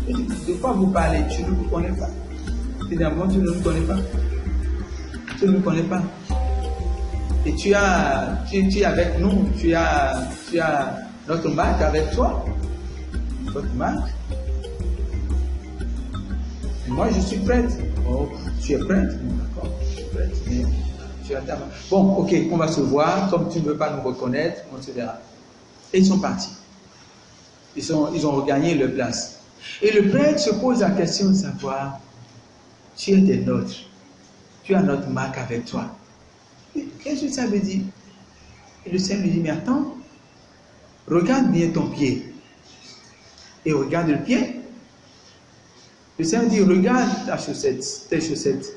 Et de quoi vous parlez? Tu ne nous connais pas. Finalement, tu ne nous connais pas. Tu ne nous connais pas. Et tu es avec nous. Tu as notre marque avec toi. Votre marque. Et moi, je suis prêtre. Oh, tu es prêtre? D'accord, je suis prêtre. Mais tu as ta marque. Bon, ok, on va se voir. Comme tu ne veux pas nous reconnaître, on se verra. Et ils sont partis. Ils ont regagné leur place. Et le prêtre se pose la question de savoir, tu es des nôtres, tu as notre marque avec toi. Qu'est-ce que ça veut dire? Et le Seigneur lui dit, mais attends, regarde bien ton pied. Et regarde le pied. Le Seigneur dit, regarde tes chaussettes.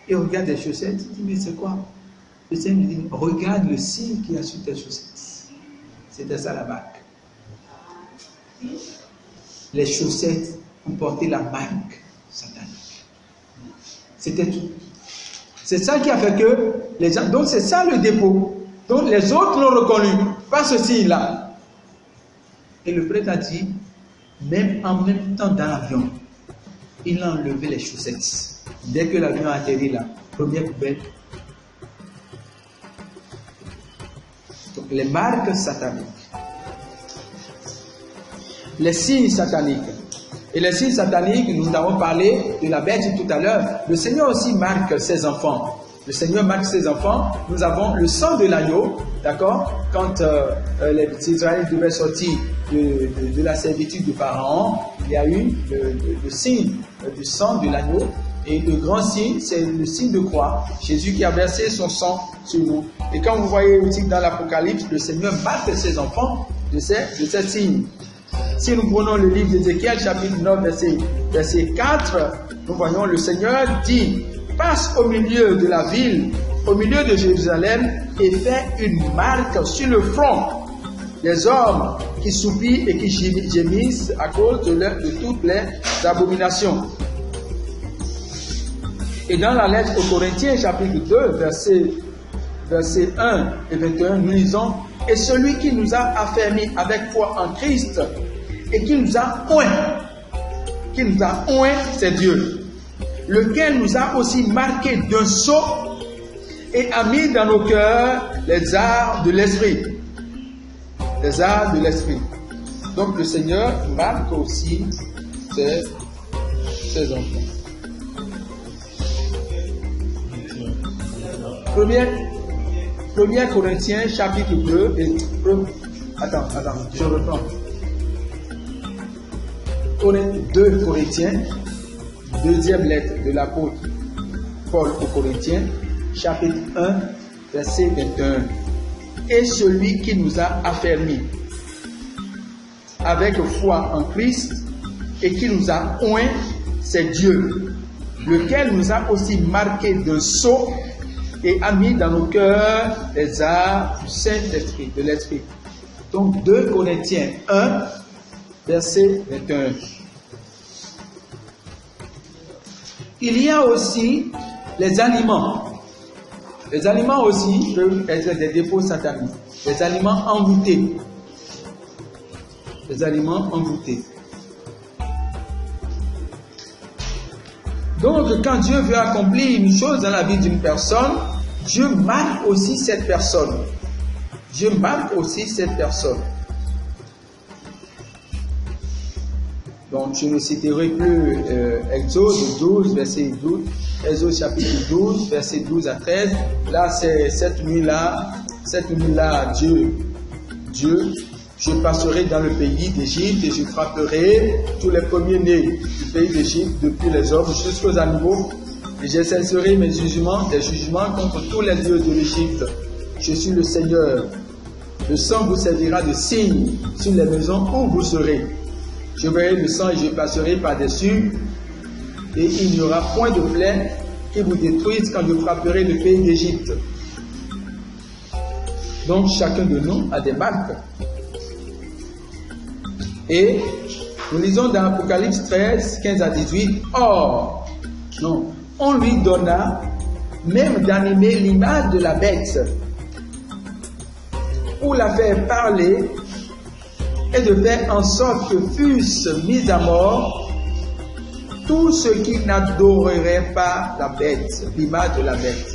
Et regarde tes chaussettes. Il dit, mais c'est quoi? Le Seigneur lui dit, regarde le signe qu'il y a sur tes chaussettes. C'était ça la marque. Les chaussettes ont porté la marque satanique. C'était tout. C'est ça qui a fait que les gens... Donc c'est ça le dépôt. Donc les autres l'ont reconnu. Pas ce signe-là. Et le prêtre a dit, même en même temps dans l'avion, il a enlevé les chaussettes. Dès que l'avion a atterri là, première poubelle. Donc les marques sataniques. Les signes sataniques. Et les signes sataniques, nous avons parlé de la bête tout à l'heure. Le Seigneur aussi marque ses enfants. Le Seigneur marque ses enfants. Nous avons le sang de l'agneau, d'accord? Quand les Israéliens devaient sortir de la servitude du Pharaon, il y a eu le signe du sang de l'agneau. Et le grand signe, c'est le signe de croix. Jésus qui a versé son sang sur nous. Et quand vous voyez aussi dans l'Apocalypse, le Seigneur marque ses enfants de ces signes. Si nous prenons le livre d'Ézéchiel, chapitre 9, verset 4, nous voyons le Seigneur dit, passe au milieu de la ville, au milieu de Jérusalem, et fait une marque sur le front des hommes qui soupirent et qui gémissent à cause de toutes les abominations. Et dans la lettre aux Corinthiens, chapitre 2, verset 1 et 21, nous lisons, et celui qui nous a affermis avec foi en Christ, et qui nous a oint, c'est Dieu, lequel nous a aussi marqué d'un sceau et a mis dans nos cœurs les arts de l'esprit. Les arts de l'esprit. Donc le Seigneur marque aussi ses enfants. Premier Corinthiens chapitre 2 et... Attends, je reprends. 2 Corinthiens, deuxième lettre de l'apôtre Paul aux Corinthiens, chapitre 1, verset 21. Et celui qui nous a affermis avec foi en Christ et qui nous a oint, c'est Dieu, lequel nous a aussi marqué d'un sceau et a mis dans nos cœurs les arts du Saint-Esprit, de l'Esprit. Donc 2 Corinthiens 1, verset 21. Il y a aussi les aliments. Les aliments aussi peuvent être des dépôts sataniques. Les aliments envoûtés. Les aliments envoûtés. Donc, quand Dieu veut accomplir une chose dans la vie d'une personne, Dieu marque aussi cette personne. Dieu marque aussi cette personne. Donc je ne citerai plus Exode 12, verset 12, Exode chapitre 12, verset 12 à 13. Là, c'est cette nuit-là, Dieu, je passerai dans le pays d'Égypte et je frapperai tous les premiers-nés du pays d'Égypte, depuis les hommes jusqu'aux animaux, et j'exercerai des jugements contre tous les dieux de l'Égypte. Je suis le Seigneur. Le sang vous servira de signe sur les maisons où vous serez. Je verrai le sang et je passerai par-dessus, et il n'y aura point de plaie qui vous détruise quand je frapperai le pays d'Égypte. Donc chacun de nous a des marques. Et nous lisons dans Apocalypse 13, 15 à 18, or, non, on lui donna même d'animer l'image de la bête, pour la faire parler et de faire en sorte que fussent mis à mort tous ceux qui n'adoreraient pas la bête, l'image de la bête.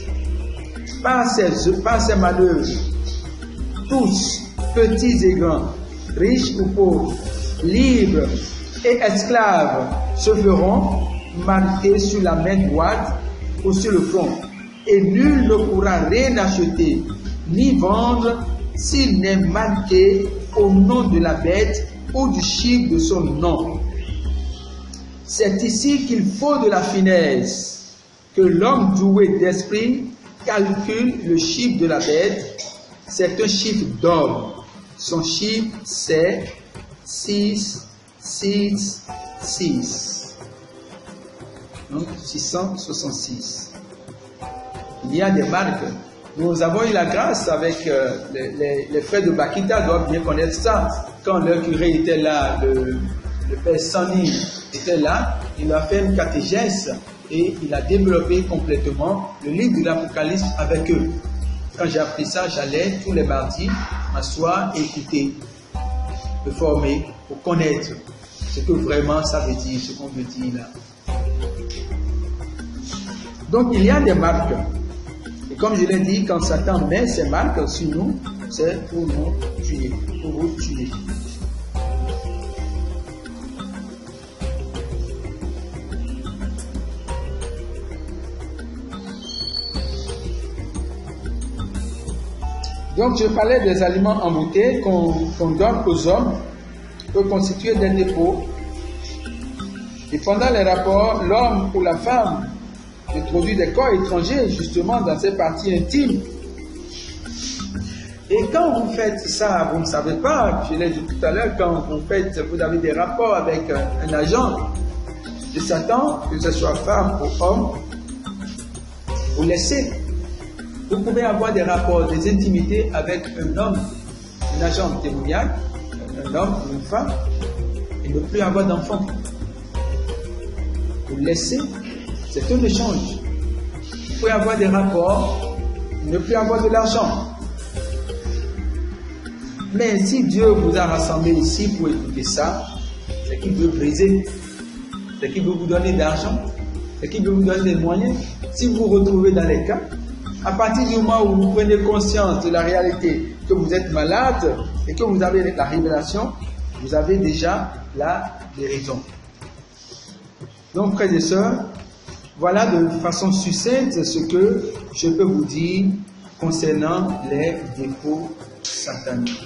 Par ses manœuvres, tous, petits et grands, riches ou pauvres, libres et esclaves, se feront marquer sur la main droite ou sur le front, et nul ne pourra rien acheter ni vendre s'il n'est marqué au nom de la bête ou du chiffre de son nom. C'est ici qu'il faut de la finesse, que l'homme doué d'esprit calcule le chiffre de la bête. C'est un chiffre d'homme. Son chiffre, c'est 6, 6, 6. Donc 666. Il y a des marques. Nous avons eu la grâce avec les frères de Bakita, doivent bien connaître ça. Quand leur curé était là, le père Sani était là, il a fait une catéchèse et il a développé complètement le livre de l'Apocalypse avec eux. Quand j'ai appris ça, j'allais tous les mardis m'asseoir et écouter, me former pour connaître ce que vraiment ça veut dire, ce qu'on veut dire là. Donc il y a des marques. Et comme je l'ai dit, quand Satan met ses marques sur nous, c'est pour nous tuer, pour vous tuer. Donc je parlais des aliments emboutés qu'on donne aux hommes, peut constituer des dépôts. Et pendant les rapports, l'homme ou la femme introduit des corps étrangers justement dans ces parties intimes. Et quand vous faites ça, vous ne savez pas, je l'ai dit tout à l'heure, quand vous avez des rapports avec un agent de Satan, que ce soit femme ou homme, vous laissez. Vous pouvez avoir des rapports, des intimités avec un homme, un agent démoniaque, un homme ou une femme, et ne plus avoir d'enfant. Vous laissez, c'est un échange. Vous pouvez avoir des rapports, ne plus avoir de l'argent. Mais si Dieu vous a rassemblé ici pour écouter ça, c'est qu'il veut briser, c'est qu'il veut vous donner de l'argent, c'est qu'il veut vous donner des moyens. Si vous vous retrouvez dans les cas, à partir du moment où vous prenez conscience de la réalité, que vous êtes malade et que vous avez la révélation, vous avez déjà la guérison. Donc, frères et sœurs, voilà de façon succincte ce que je peux vous dire concernant les dépôts sataniques.